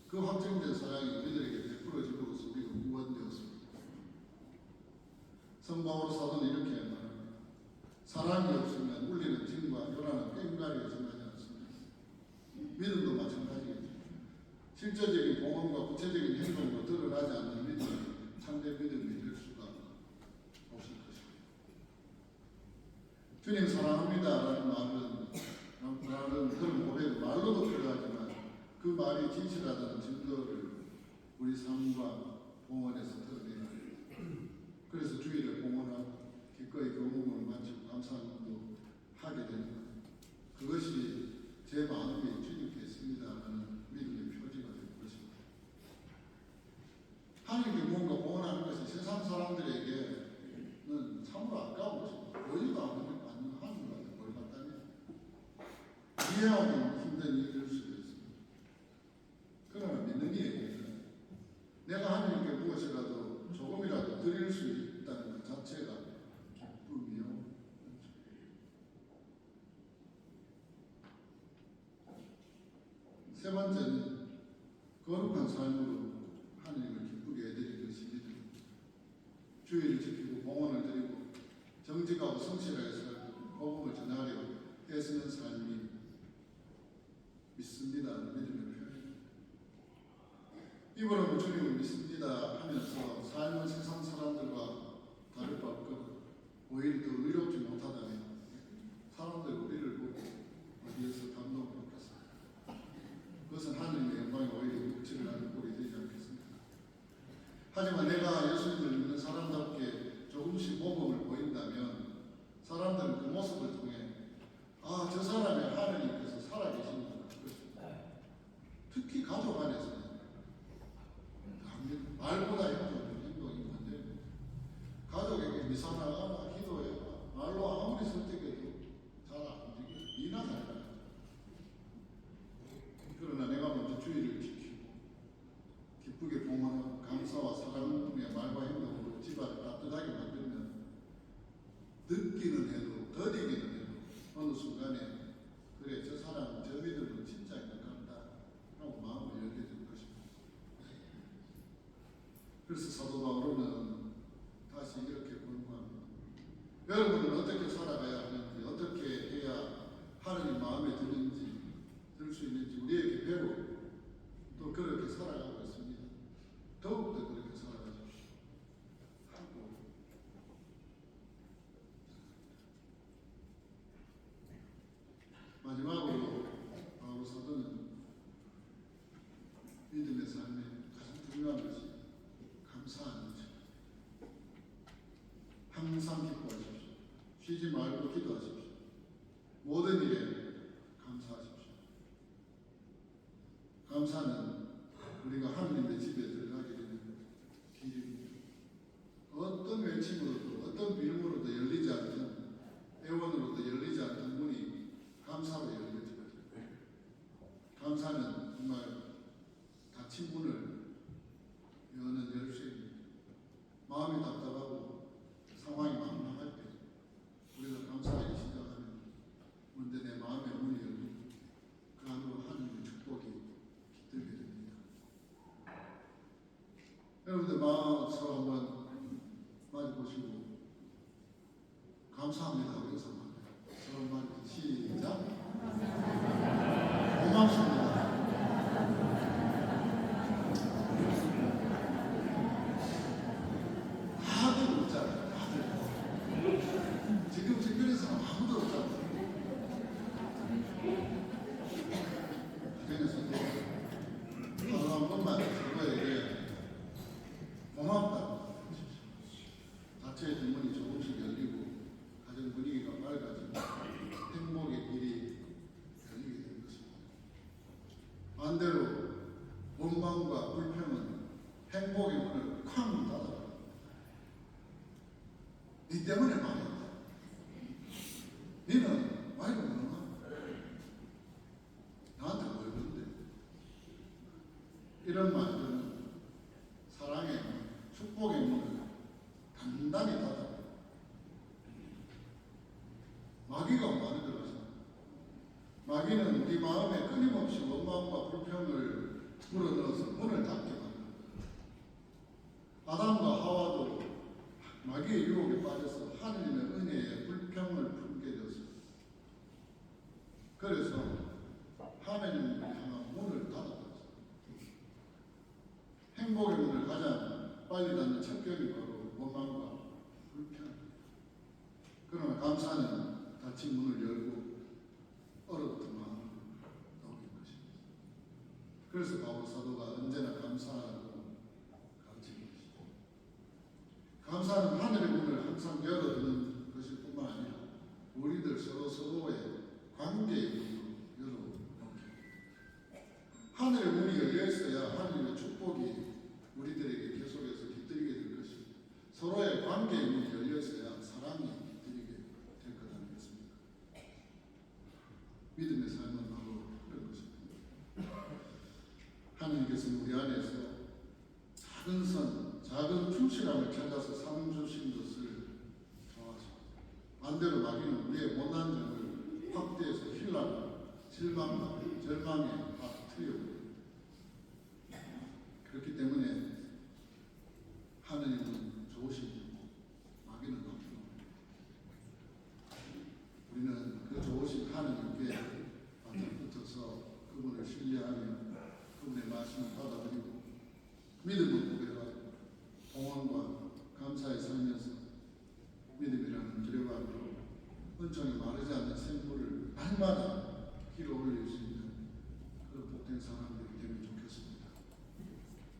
그 확정된 사랑이 우리들에게 베풀어지고서 우리가 구원되었습니다. 성바오로 사도는 이렇게 말합니다. 사랑이 없으면 울리는 징과 요란은 꽹과리에 정하지 않습니다. 믿음도 마찬가지겠죠. 실제적인 봉헌과 구체적인 행동으로 드러나지 않는 믿음이 참된 믿음이 될 수가 없을 것입니다. 주님 사랑합니다라는 말은 그런 고백은 말로도 필요하지만 그 말이 진실하다는 증거를 우리 삶과 봉헌에서 드러내야 합니다. 그래서 주일에 봉헌하고 기꺼이 교목을 마치고 감사함도 하게 됩니다. 그것이 제 마음이 주님께 있습니다라는 믿음의 표지가 될 것입니다. 하나님께 무언가 봉헌하는 것이 세상 사람들에게는 참으로 아까운 것입니다. 보이지도 않는 하는 것같아요. 뭘 갖다니 이해하기 힘든 일일 수도 있습니다. 그러나 믿는 이에게는 내가 하나님께 무엇이라도 조금이라도 드릴 수 있다는 것 자체가 기쁨이요. 세 번째는 거룩한 삶으로 하나님을 기쁘게 해드리는 것이 믿음입니다. 주의를 지키고 봉헌을 드리고 정직하고 성실하게 살고 복음을 전하려 애쓰는 삶이 믿습니다. 믿음의 표현입니다. 입으로는 주님을 믿습니다 하면서 삶은 세상 사람들과 다를 바 없거든 오히려 더 의롭지 못하다면 사람들 우리를 보고 어디에서 감동받겠습니까? 그것은 하나님의 영광이 오히려 묵지를 하는 꼴이 되지 않겠습니까? 하지만 내가 예수님을 믿는 사람답게 조금씩 모범을 보인다면 사람들은 그 모습을 통해 저 사람의 하나님께서 살아계신다는 것입니다. 특히 가족 안에서는 말보다 행동이 문제입니다. 가족에게 미사나가나 기도해봐 말로 아무리 설득해도 잘 안 움직여요. 이나 잘 가요. 그러나 내가 먼저 주의를 지키고 기쁘게 봉헌하고 감사와 사랑의 말과 행동으로 집안을 따뜻하게 만들면 듣기는 해도 더디기는 해도 어느 순간에 그래 저 사람은 저 믿음은 진짜인 것 같다 하고 마음을 열게 될 것입니다. 그래서 사도 바울은 다시 이렇게 권고합니다. 여러분은 어떻게 살아가야 하는지 어떻게 해야 하나님 마음에 드는지 들 수 있는지 우리에게 배우고 또 그렇게 살아가고 있습니다. 더욱더 그렇게 살아가십시오. 마지막으로 바울 사도는 믿음의 삶에 가장 중요한 것이 감사하는 것입니다. 항상 기뻐하십시오. 쉬지 말고 기도하십시오. 모든 일에 감사하십시오. 감사는 우리가 하나님의 집에 들어가게 되는 길입니다. 어떤 외침으로도 어떤 빌음으로도 열리지 않던 애원으로도 열리지 않던 문이 감사로 열려지거든요. 감사는 정말 닫힌 문을 여는 열쇠입니다. 마음이 답답하고 상황이 막막할 때 우리가 감사하기 시작하면 먼저 내 마음의 문이 열리고 그 안으로 하나님의 축복이 깃들게 됩니다. 여러분들 마음 서로 한번 맞아보시고 감사합니다 하고 인사합니다. 서로 맞아 시작. 고맙습니다. 다들 없잖아요. 다들 지금 주변에 사람 아무도 없잖아요. 주변에서도 하루 한 번만 서로에게 고맙다고 자체의 뒷문이 조금씩 열리고 가정 분위기가 맑아지고 행복의 길이 열리게 된 것입니다. 반대로 원망과 불평은 행복의 문을 쾅 닫아버립니다. 니 때문에 망했다. 니는 와 이거 뭐나? 나한테 뭘 건데? 이런 말들은 사랑의 축복의 문을 단단히 닫아버립니다. 마귀가 만들어서 마귀는 우리 마음에 끊임없이 원망과 불평을 불어넣어서 문을 닫게 만듭니다. 아담과 하와도 마귀의 유혹에 빠져서 하느님의 은혜에 불평을 축복의 문을 가장 빨리 닫는 첩경이 바로 원망과 불편. 그러나 감사는 닫힌 문을 열고 얼어붙은 마음을 녹인 것입니다. 그래서 바울 사도가 언제나 감사하라고 가르치는 것이죠. 감사는 하늘의 문을 항상 열어두는 것일 뿐만 아니라 우리들 서로의 관계의 문도 열어놓습니다. 하늘의 문이 열려 있어야 하늘의 축복이 우리들에게 계속해서 깃들이게 될 것입니다. 서로의 관계의 문이 열려 있어야 사랑이 깃들이게 될 거라는 것입니다. 믿음의 삶은 바로 그런 것입니다. 하나님께서는 우리 안에서 작은 선, 작은 충실함을 찾아서 상 주신 것을 좋아하십니다. 반대로 마귀는 우리의 못난 점을 확대해서 신랑, 실망과 절망에 빠뜨려버립니다. 그렇기 때문에 하나님은 좋으시고 마귀는 나쁘고 우리는 그 좋으신 하나님께 바짝 붙어서 그분을 신뢰하며 그분의 말씀을 받아들이고 믿음을 고백하고 동원과 감사에 살면서 믿음이라는 기력으로 은총이 마르지 않는 샘물을 날마다 길어 올릴 수 있는 그런 복된 사람들이 되면 좋겠습니다.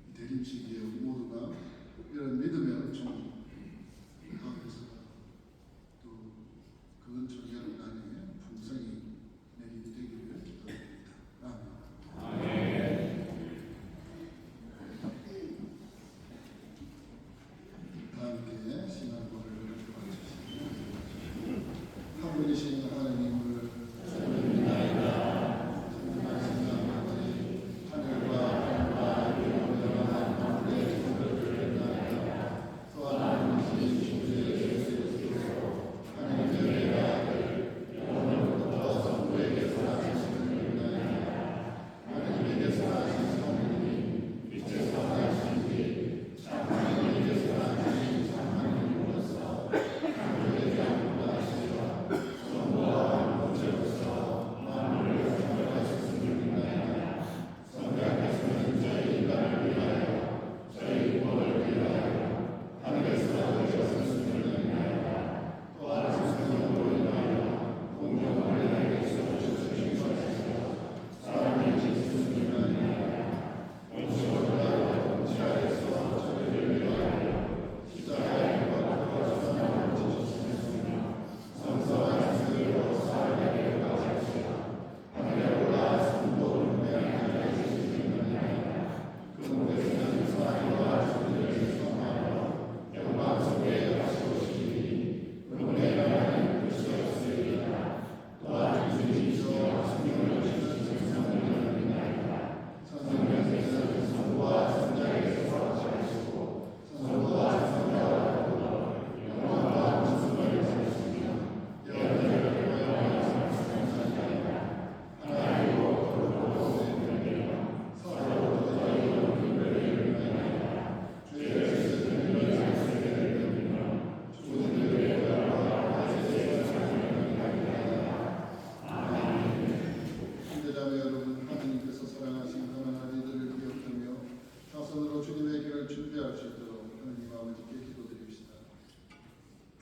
이 대림 시기에 우리 모두가 이런 믿음의 은총 가운데서 또 그 은총이 여러분 안에 풍성히 내리게 되기를 기도합니다. 아멘. 다 함께 신앙고를 이렇게 마치시고 한 분이신 하나님을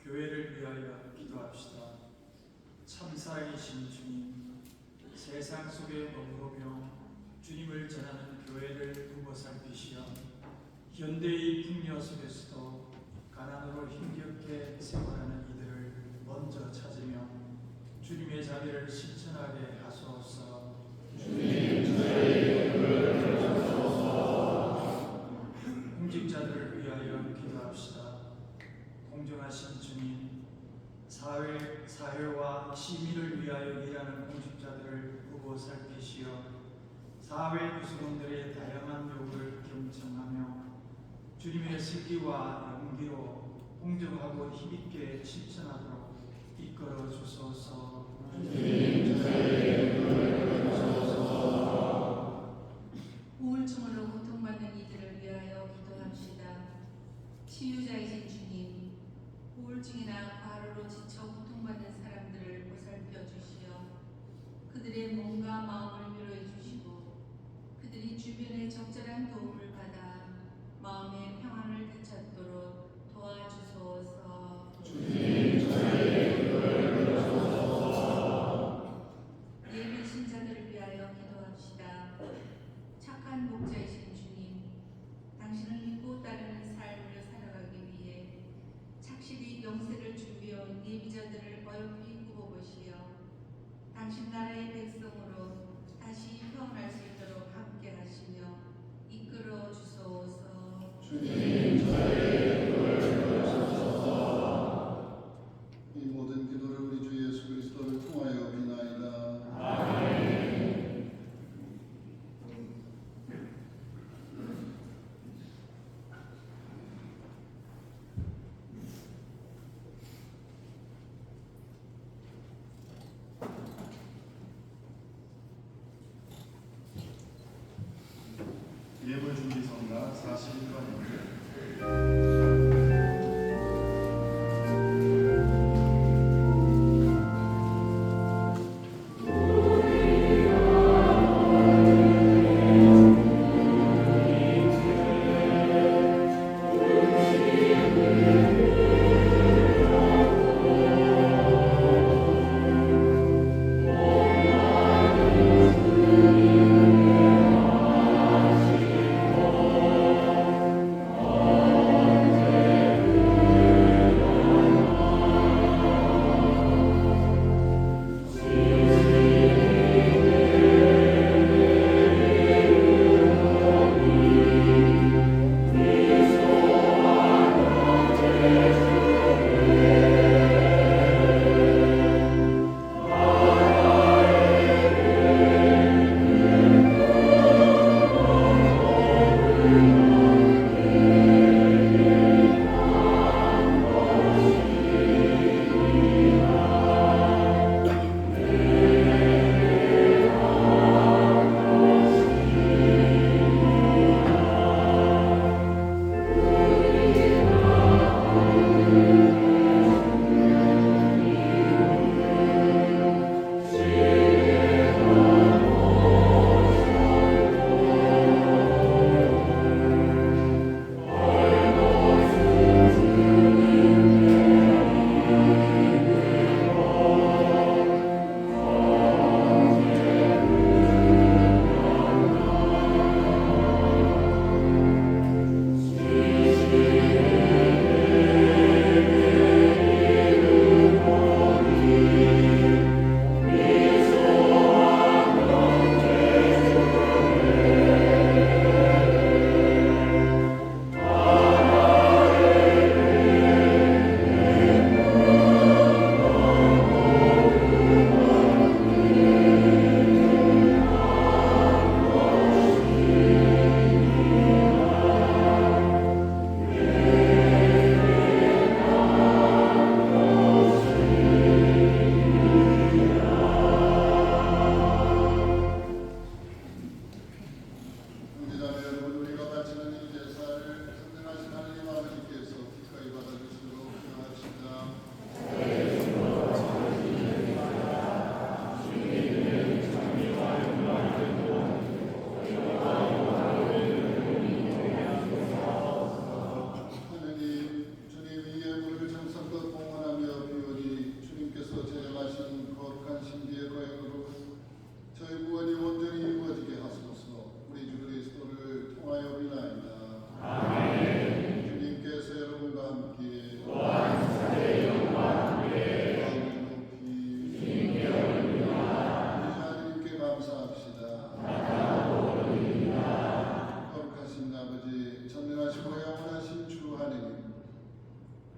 교회를 위하여 기도합시다. 참사이신 주님, 세상 속에 머무르며 주님을 전하는 교회를 보고 살피시어 현대의 풍요 속에서도 가난으로 힘겹게 생활하는 이들을 먼저 찾으며 주님의 자비를 실천하게 하소서. 주님, 저희 교회를 들어주소서. 공직자들을 위하여 기도합시다. 공정하신 주님, 사회와 시민을 위하여 일하는 공직자들을 보고 살피시어 사회 구성원들의 다양한 요구를 경청하며 주님의 슬기와 용기로 공정하고 힘있게 실천하도록 이끌어 주소서. 주님, 저희 교회를 들어주소서. 우울증으로 고통받는 이들을 위하여 기도합시다. 치유자이신 주님, 우울증이나 과로로 지쳐 고통받는 사람들을 보살펴 주시어 그들의 몸과 마음을 위로해 주시고 그들이 주변의 적절한 도움을 받아 당신 나라의 백성으로 다시 태어날 수 있도록 함께 하시며 이끌어 주소서. 주님 저의 꿈을 이루소서. 이 모든 기도를 우리 주 예수 그리스도를 통하여 비나이다. 아멘. 예물 준비 성가 41번입니다.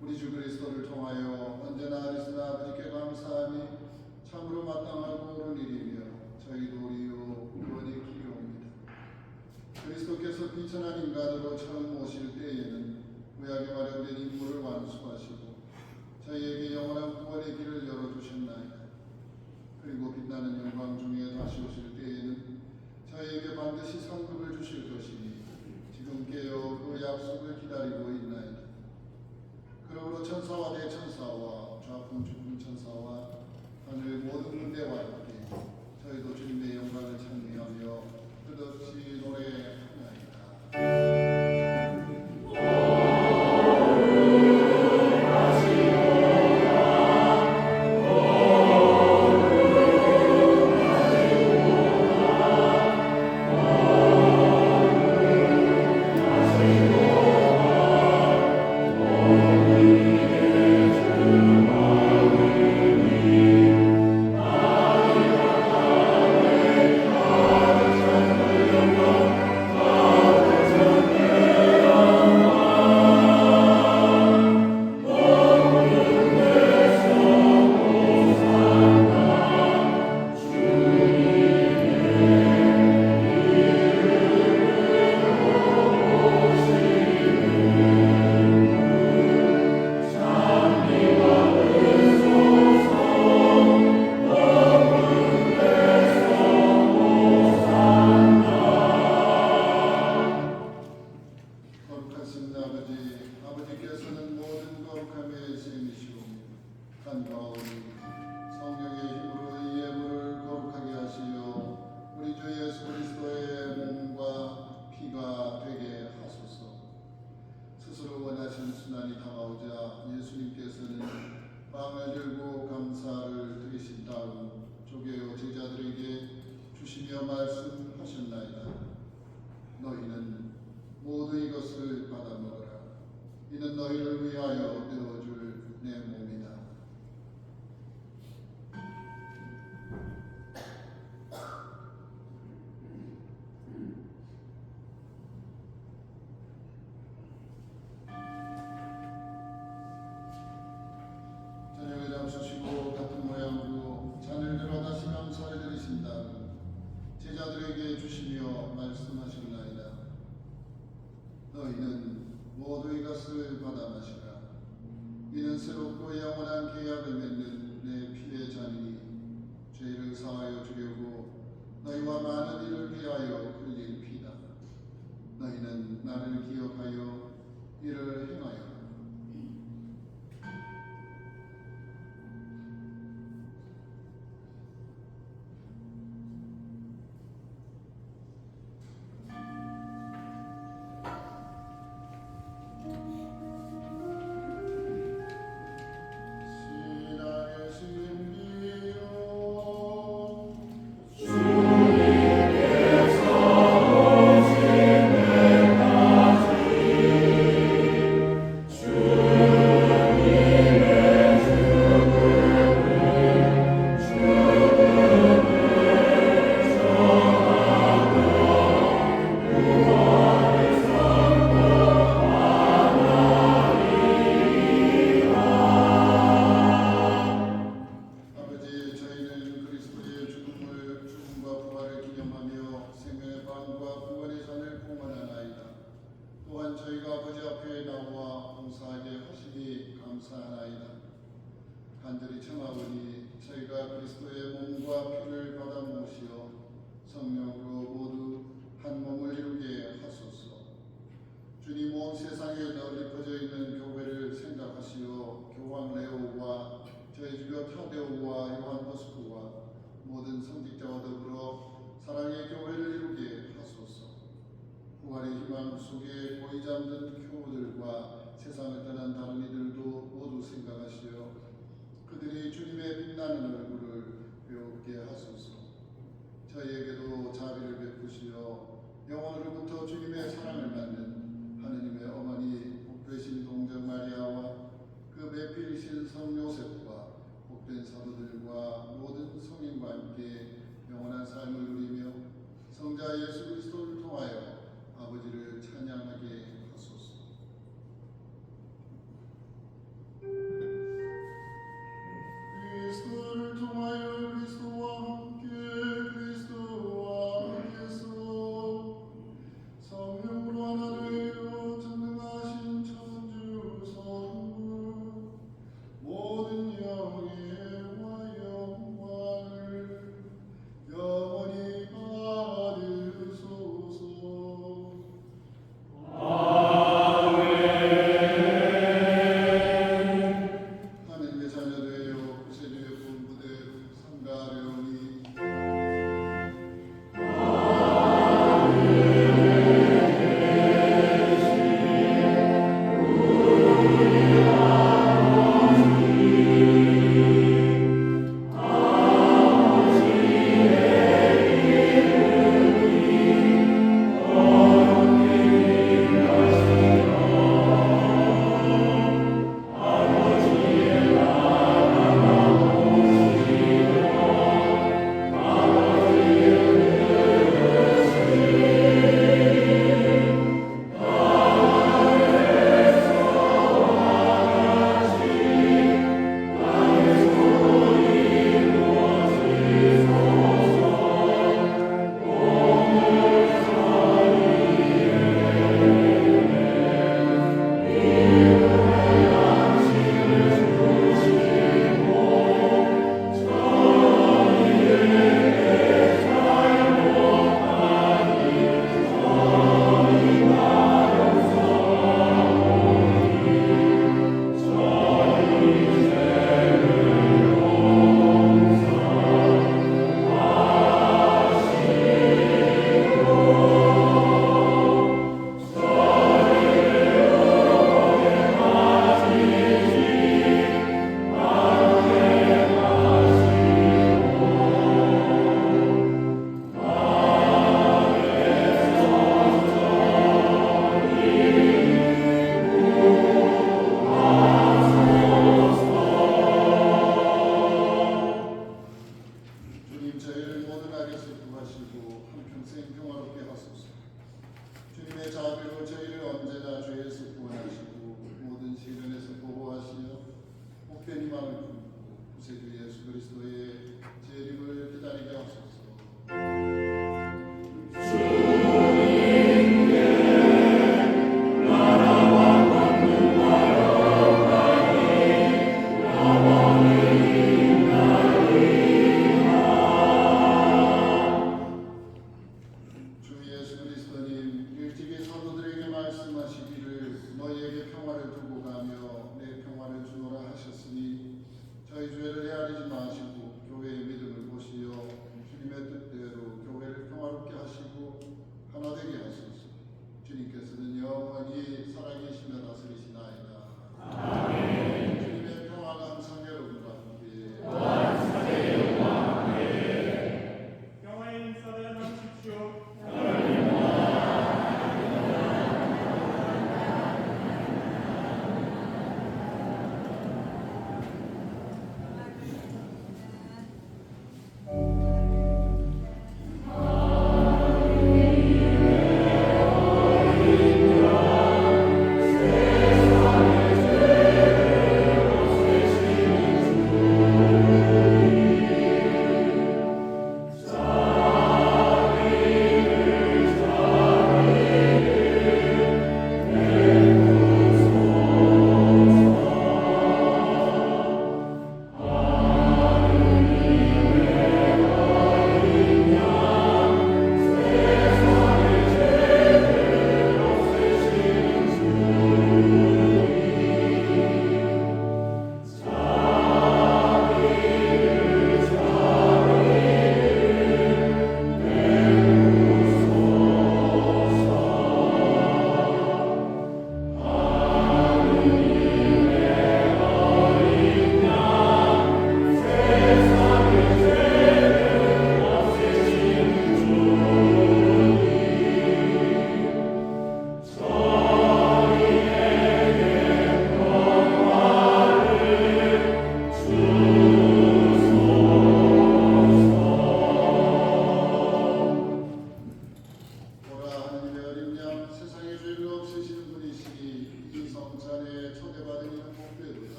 우리 주 그리스도를 통하여 언제나 아리스나 아버지께 감사하니 참으로 마땅하고 옳은 일이며 저희 도리요 구원이 기려옵니다. 그리스도께서 비천한 인간으로 처음 오실 때에는 구약에 마련된 임무를 완수하시고 저희에게 영원한 구원의 길을 열어주셨나이다. 그리고 빛나는 영광 중에 다시 오실 때에는 저희에게 반드시 상급을 주실 것이니 지금 깨어 그 약속을 기다리고 있나이다. 그러므로 천사와 대천사와 좌풍 죽은 천사와 하늘 모든 군대와 함께 저희도 주님의 영광을 찬미하며 끝없이 노래하나이다. 주 하신 아버지께서는 모든 거룩함의 셈이시오 간과하오니 성령의 힘으로 이 예물을 거룩하게 하시어 우리 주 예수 그리스도의 몸과 피가 되게 하소서. 스스로 원하신 순환이 다가오자 예수님께서는 빵을 들고 감사를 드리신 다음 쪼개어 제자들에게 주시며 말씀하셨나이다. 너희는 모두 이것을 받아 먹으라. 이는 너희를 위하여 되어줄 내 몸이다. 저녁을 잡수시고 같은 모양으로 잔을 들어 다시 감사를 드리신 다음 제자들에게 주시며 말씀하셨나이다. 너희는 모두 이것을 받아 마시라. 이는 새롭고 영원한 계약을 맺는 내 피의 잔이니 죄를 사하여 주려고 너희와 많은 이를 위하여 흘릴 피다. 너희는 나를 기억하여 이를 행하여라. 신앙의 신비요 아버지, 저희는 그리스도의 죽음과 부활을 기념하며 생명의 빵과 구원의 잔을 봉헌하나이다. 또한 저희가 아버지 앞에 나와 봉사하게 하시니 감사하나이다. 간절히 청하오니 저희가 그리스도의 몸과 피를 받아 모시어 성령으로 모두 한 몸을 이루게 하소서. 주님, 온 세상에 널리 퍼져 있는 교회를 생각하시어 교황 레오와 저희 주교 타데오와 요한 보스코와 모든 성직자와 더불어 사랑의 교회를 이루게 하소서. 부활의 희망 속에 고이 잠든 교우들과 세상을 떠난 다른 이들도 모두 생각하시어 그들이 주님의 빛나는 얼굴을 배우게 하소서. 저희에게도 자비를 베푸시어 영원으로부터 주님의 사랑을 받는 하느님의 어머니 복되신 동정 마리아와 그 매필이신 성 요셉과 복된 사도들과 모든 성인과 함께 영원한 삶을 누리며 성자 예수 그리스도를 통하여 아버지를 찬양하게 하소서. 그리스도를 통하여 그리스도와 함께 그리스도와 안에서 성령으로 하나를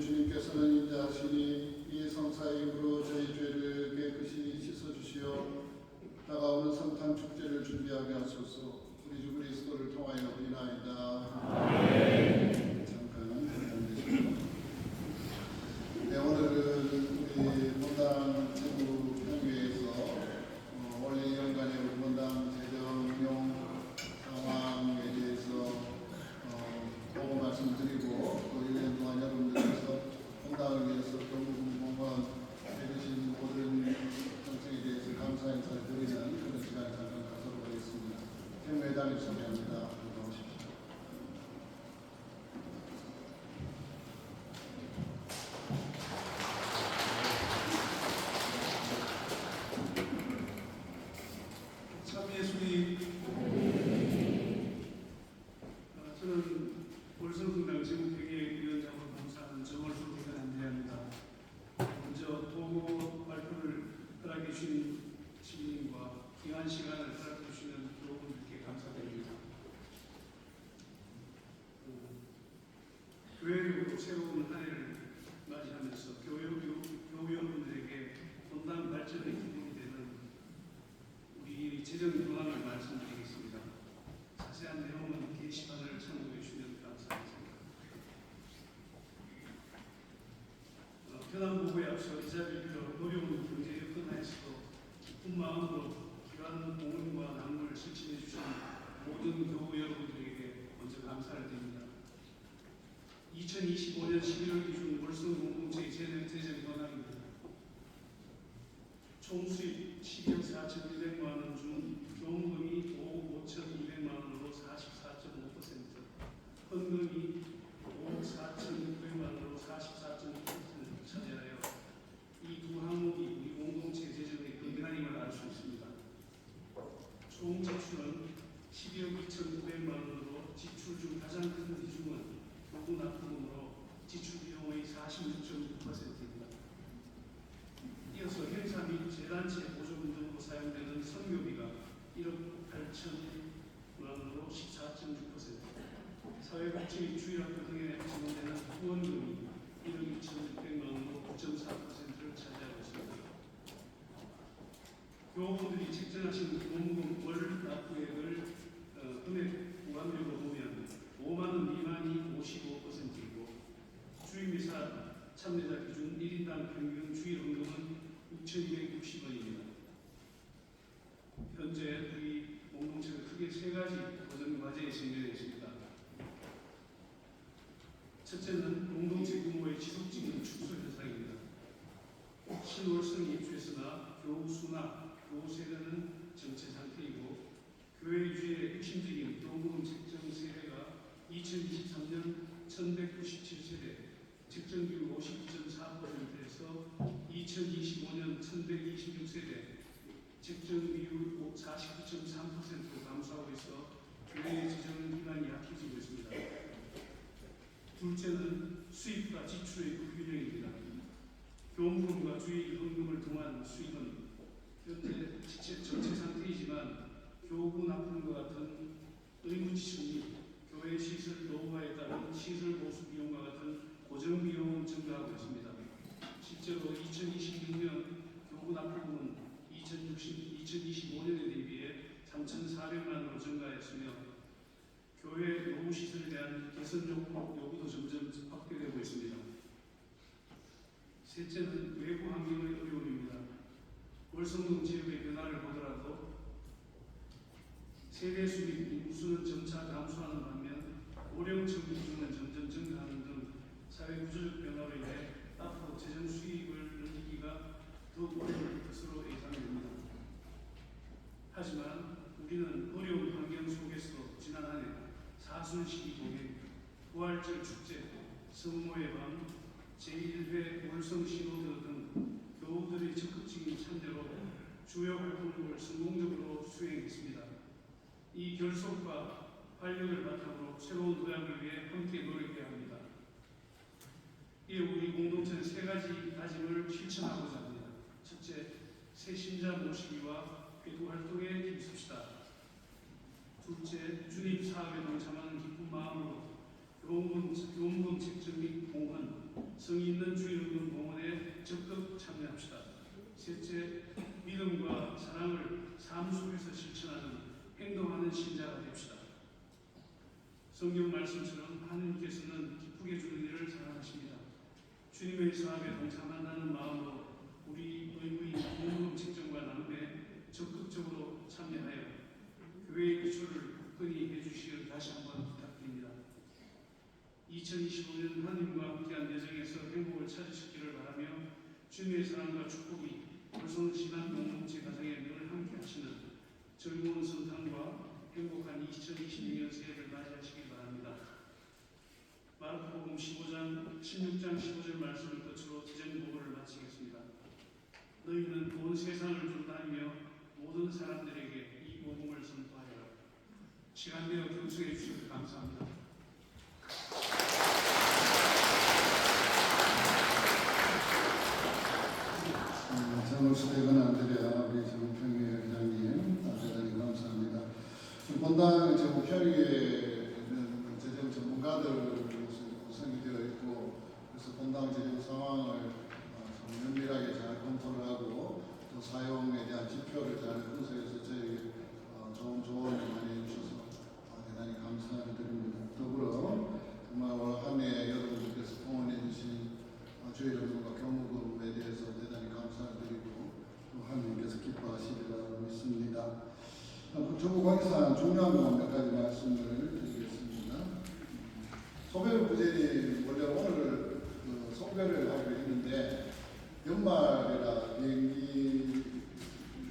주님께서는 인자하시니 이 성사의 힘으로 저희 죄를 깨끗이 씻어주시어 다가오는 성탄 축제를 준비하게 하소서. 우리 주 그리스도를 통하여 비나이다. 잠깐 기다리시고. 네, 오늘은 우리 본당 제부 평회에서 원래 연간의 우리 본당 재정용 상황에 대해서 보고 말씀드리고 또 1년 동안 여러분들께서 본당을 위해서 경무금 공무원 해주신 모든 정책에 대해서 감사 인사를 드리는 그런 시간을 잠깐 갖도록 하겠습니다. 경무회장님 소개합니다. 나오십시오. 참예수님, 저는 월성성당 제국회계위원장으로 봉사하는 정월수 대변인입니다. 먼저 도구 발표를 허락해 주신 시민과 귀한 시간을 허락해 주시는 여러분들께 감사드립니다. 교회로 새로운 한 해를 맞이하면서 교회원분들에게 본당 발전에 기능이 되는 우리 재정 현황을 말씀드리겠습니다. 자세한 내용은 게시판을 참고해 주시면 감사하겠습니다. 현안 보고에 앞서 이 자리를 빌어 어려운 경제 여건 하에서도 기쁜 마음으로 귀한 공헌과 낭을 실천해 주신 모든 교우 여러분들에게 먼저 감사를 드립니다. 2025년 11월 기준 월성 공동체 재정 현황입니다. 총 수입 12억 4,200만 원 중 교훈금이 5억 5,200만 원으로 44.5%, 헌금이 5억 4,600만 원으로 44.5%를 차지하여 이 두 항목이 우리 공동체 재정의 건강한 힘을 알 수 있습니다. 총 지출은 12억 2,900만 원으로 지출 중 가장 큰 비중은 교구 납부금으로 지출 비용의 46.6%입니다. 이어서 행사 및 재단체 보조금 등으로 사용되는 선교비가 1억 8천만 원으로 14.6%, 사회복지 및 주일학교 등에 지원되는 후원금이 1억 2,600만 원으로 9.4%를 차지하고 있습니다. 교우분들이 책정하신 교무금 월 납부액을 금액 무한대로 보면 5만 원 미만이 55%이고 주임이사 참여자 기준 1인당 평균 주일 헌금은 6,260원입니다. 현재 우리 공동체는 크게 세 가지 도전 과제에 직면해 있습니다. 첫째는 공동체 규모의 지속적인 축소 현상입니다. 신월성이 입주했으나 교우 수나 교우 세대는 정체 상태이고 교회 유지의 핵심적인 교우금 책정 세대가 2023년 1,197세대, 책정비율 52.4%에서 2025년 1,126세대, 책정비율 49.3%로 감소하고 있어 교회의 재정 기반이 약해지고 있습니다. 둘째는 수입과 지출의 불균형입니다. 교훈금과 주일 헌금을 통한 수입은 현재 정체 상태이지만 교구 납품과 같은 의무 지출 및 교회 시설 노후화에 따른 시설 보수 비용과 같은 고정 비용은 증가하고 있습니다. 실제로 2026년 교구 납품은 2025년에 대비해 3,400만 원으로 증가했으며 교회 노후 시설에 대한 개선 요구도 점점 확대되고 있습니다. 셋째는 외부 환경의 어려움입니다. 월성동 지역의 변화를 보더라도 세대 수 및 인구수는 점차 감소하는 반면 고령층 비중은 점점 증가하는 등 사회 구조적 변화로 인해 앞으로 재정 수입을 늘리기가 더욱 어려울 것으로 예상됩니다. 하지만 우리는 어려운 환경 속에서 지난 한 해 사순시기 동행, 부활절 축제, 성모의 밤, 제1회 월성 신호등 등 교우들의 적극적인 참여로 주요 활동을 성공적으로 수행했습니다. 이 결속과 활력을 바탕으로 새로운 도약을 위해 함께 노력해야 합니다. 이에 우리 공동체는 세 가지 다짐을 실천하고자 합니다. 첫째, 새 신자 모시기와 배구 활동에 힘씁시다. 둘째, 주님 사업에 동참하는 기쁜 마음으로 교훈금 책정 및 공헌, 성의 있는 주일운동 봉헌에 적극 참여합시다. 셋째, 믿음과 사랑을 삶 속에서 실천하는 행동하는 신자가 됩시다. 성경 말씀처럼 하느님께서는 기쁘게 주는 일을 사랑하십니다. 주님의 사업에 동참한다는 마음으로 우리 의무인 공동 책정과 나눔에 적극적으로 참여하여 교회의 기초를 굳건히 해주시길 다시 한번 부탁드립니다. 2025년 하나님과 함께한 여정에서 행복을 찾으시기를 바라며 주님의 사랑과 축복이 불성신앙 공동체 가정에 늘 함께 하시는 즐거운 성탄과 행복한 2022년 새해를 맞이하시기 바랍니다. 마르코복음 16장 15절 말씀을 끝으로 지정 보고를 마치겠습니다. 너희는 온 세상을 돌아다니며 모든 사람들에게 이 복음을 선포하여라. 시간 되어 경청해 주셔서 감사합니다. 장로스대건 안드레아 우리 정평회 회장님 대단히 감사합니다. 본당 정평회에는 재정 전문가들 구성이 되어 있고 그래서 본당 재정 상황을 면밀하게 잘 검토를 하고 또 사용에 대한 지표를 잘 분석해서 저희 좋은 조언을 많이 해주셔서 대단히 감사드립니다. 더불어 정말 올 한 해 여러분들께서 동원해 주신 주일운동과 경무금에 대해서 대단히 감사드리고 또 하나님께서 기뻐하시리라 믿습니다. 정부 관계상 중요한 것 몇 가지 말씀을 드리겠습니다. 소별 부제리 원래 오늘 소별을 하기로 했는데 연말이라 비행기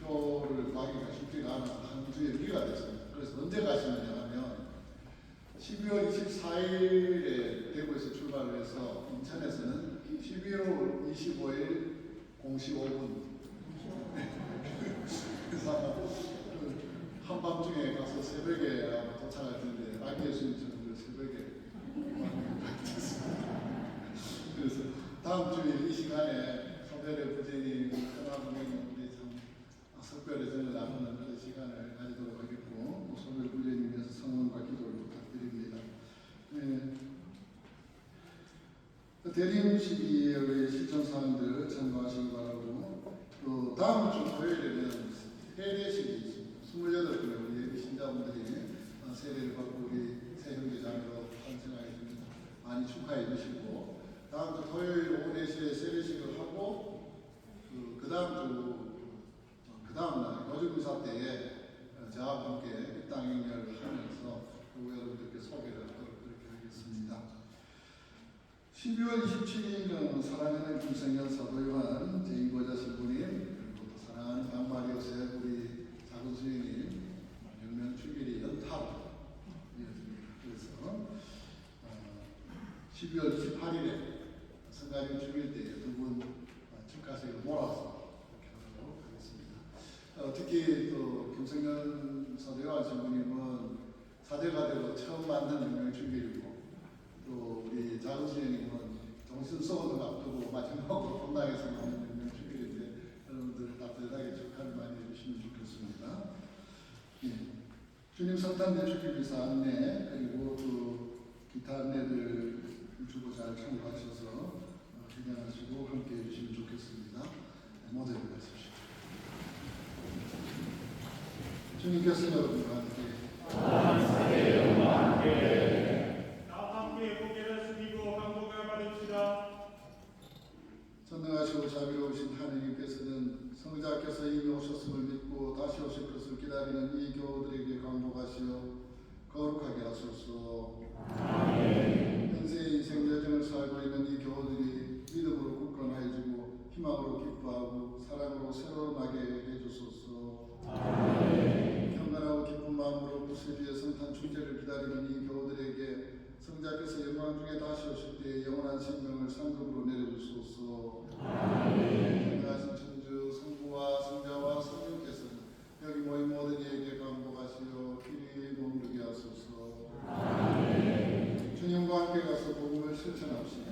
표를 구하기가 쉽지가 않아 한 주에 미리가 됐습니다. 그래서 언제 가시느냐 하면 12월 24일에 대구에서 출발을 해서 인천에서는 12월 25일 0시 5분 그래서 한밤중에 가서 새벽에 도착할 텐데 아기 예수님처럼 새벽에 그래서 다음 주일 이 시간에 소별의 부제님 하나님은 우리 참 석별의 정을 나누는 그런 시간을 가지도록 하겠고 소별 부제님께서 성원과 기도를 부탁드립니다. 대림 12월의 실천사항들 참고하시기 바라고 또 다음 주 토요일에는 세례식이 있습니다. 28분의 우리 예비 신자분들이 세례를 받고 우리 새 형제자매로 탄생하게 됩니다. 많이 축하해 주시고 다음 주 토요일 오후 4시에 세례식을 하고 그 다음 날 요즘미사 때에 저와 함께 입당 행렬을 하면서 여러분들께 소개를 하도록 그렇게 하겠습니다. 12월 27일은 사랑하는 김성현 사도요한 제2보좌 신부님 그리고 또 사랑하는 양마리오세 우리 작은 수녀님 영명 주일이 연타로 이어집니다. 그래서 12월 28일에 성가님 주일 때 두 분 축하식을 몰아서 이렇게 하도록 하겠습니다. 특히 또 김성현 사도요한 신부님은 사제가대로 처음 만난 영명 주일이고 또 우리 작은 수녀님은 정신소원을 앞두고 마지막으로 본당에서 만난 영명 주일인데 여러분들 따뜻하게 축하를 많이 해주시면 좋겠습니다. 예. 주님 성탄 대축기 비사 안내 그리고 또 기타 안내들 유튜브 잘 참고하셔서 진행하시고 함께 해주시면 좋겠습니다. 모두들 하십시오. 주님께서 여러분과 함께 전능하시고 자비로우신 하느님께서는 성자께서 이미 오셨음을 믿고 다시 오실 것을 기다리는 이 교우들에게 강복하시어 거룩하게 하소서. 현세의 인생 여정을 살고 있는 이 교우들이 믿음으로 굳건해지고 희망으로 기뻐하고 사랑으로 새로나게 해주소서. 평안하고 기쁜 마음으로 구세주의 성탄 축제를 기다리는 이 교우들에게 성자께서 영광 중에 다시 오실 때 영원한 생명을 상급으로 내려주소서. 전능하신 천주 성부와 성자와 성령께서는 여기 모인 모든 이에게 강복하시어 길이 머무르게 하소서. 주님과 함께 가서 복음을 실천합시다.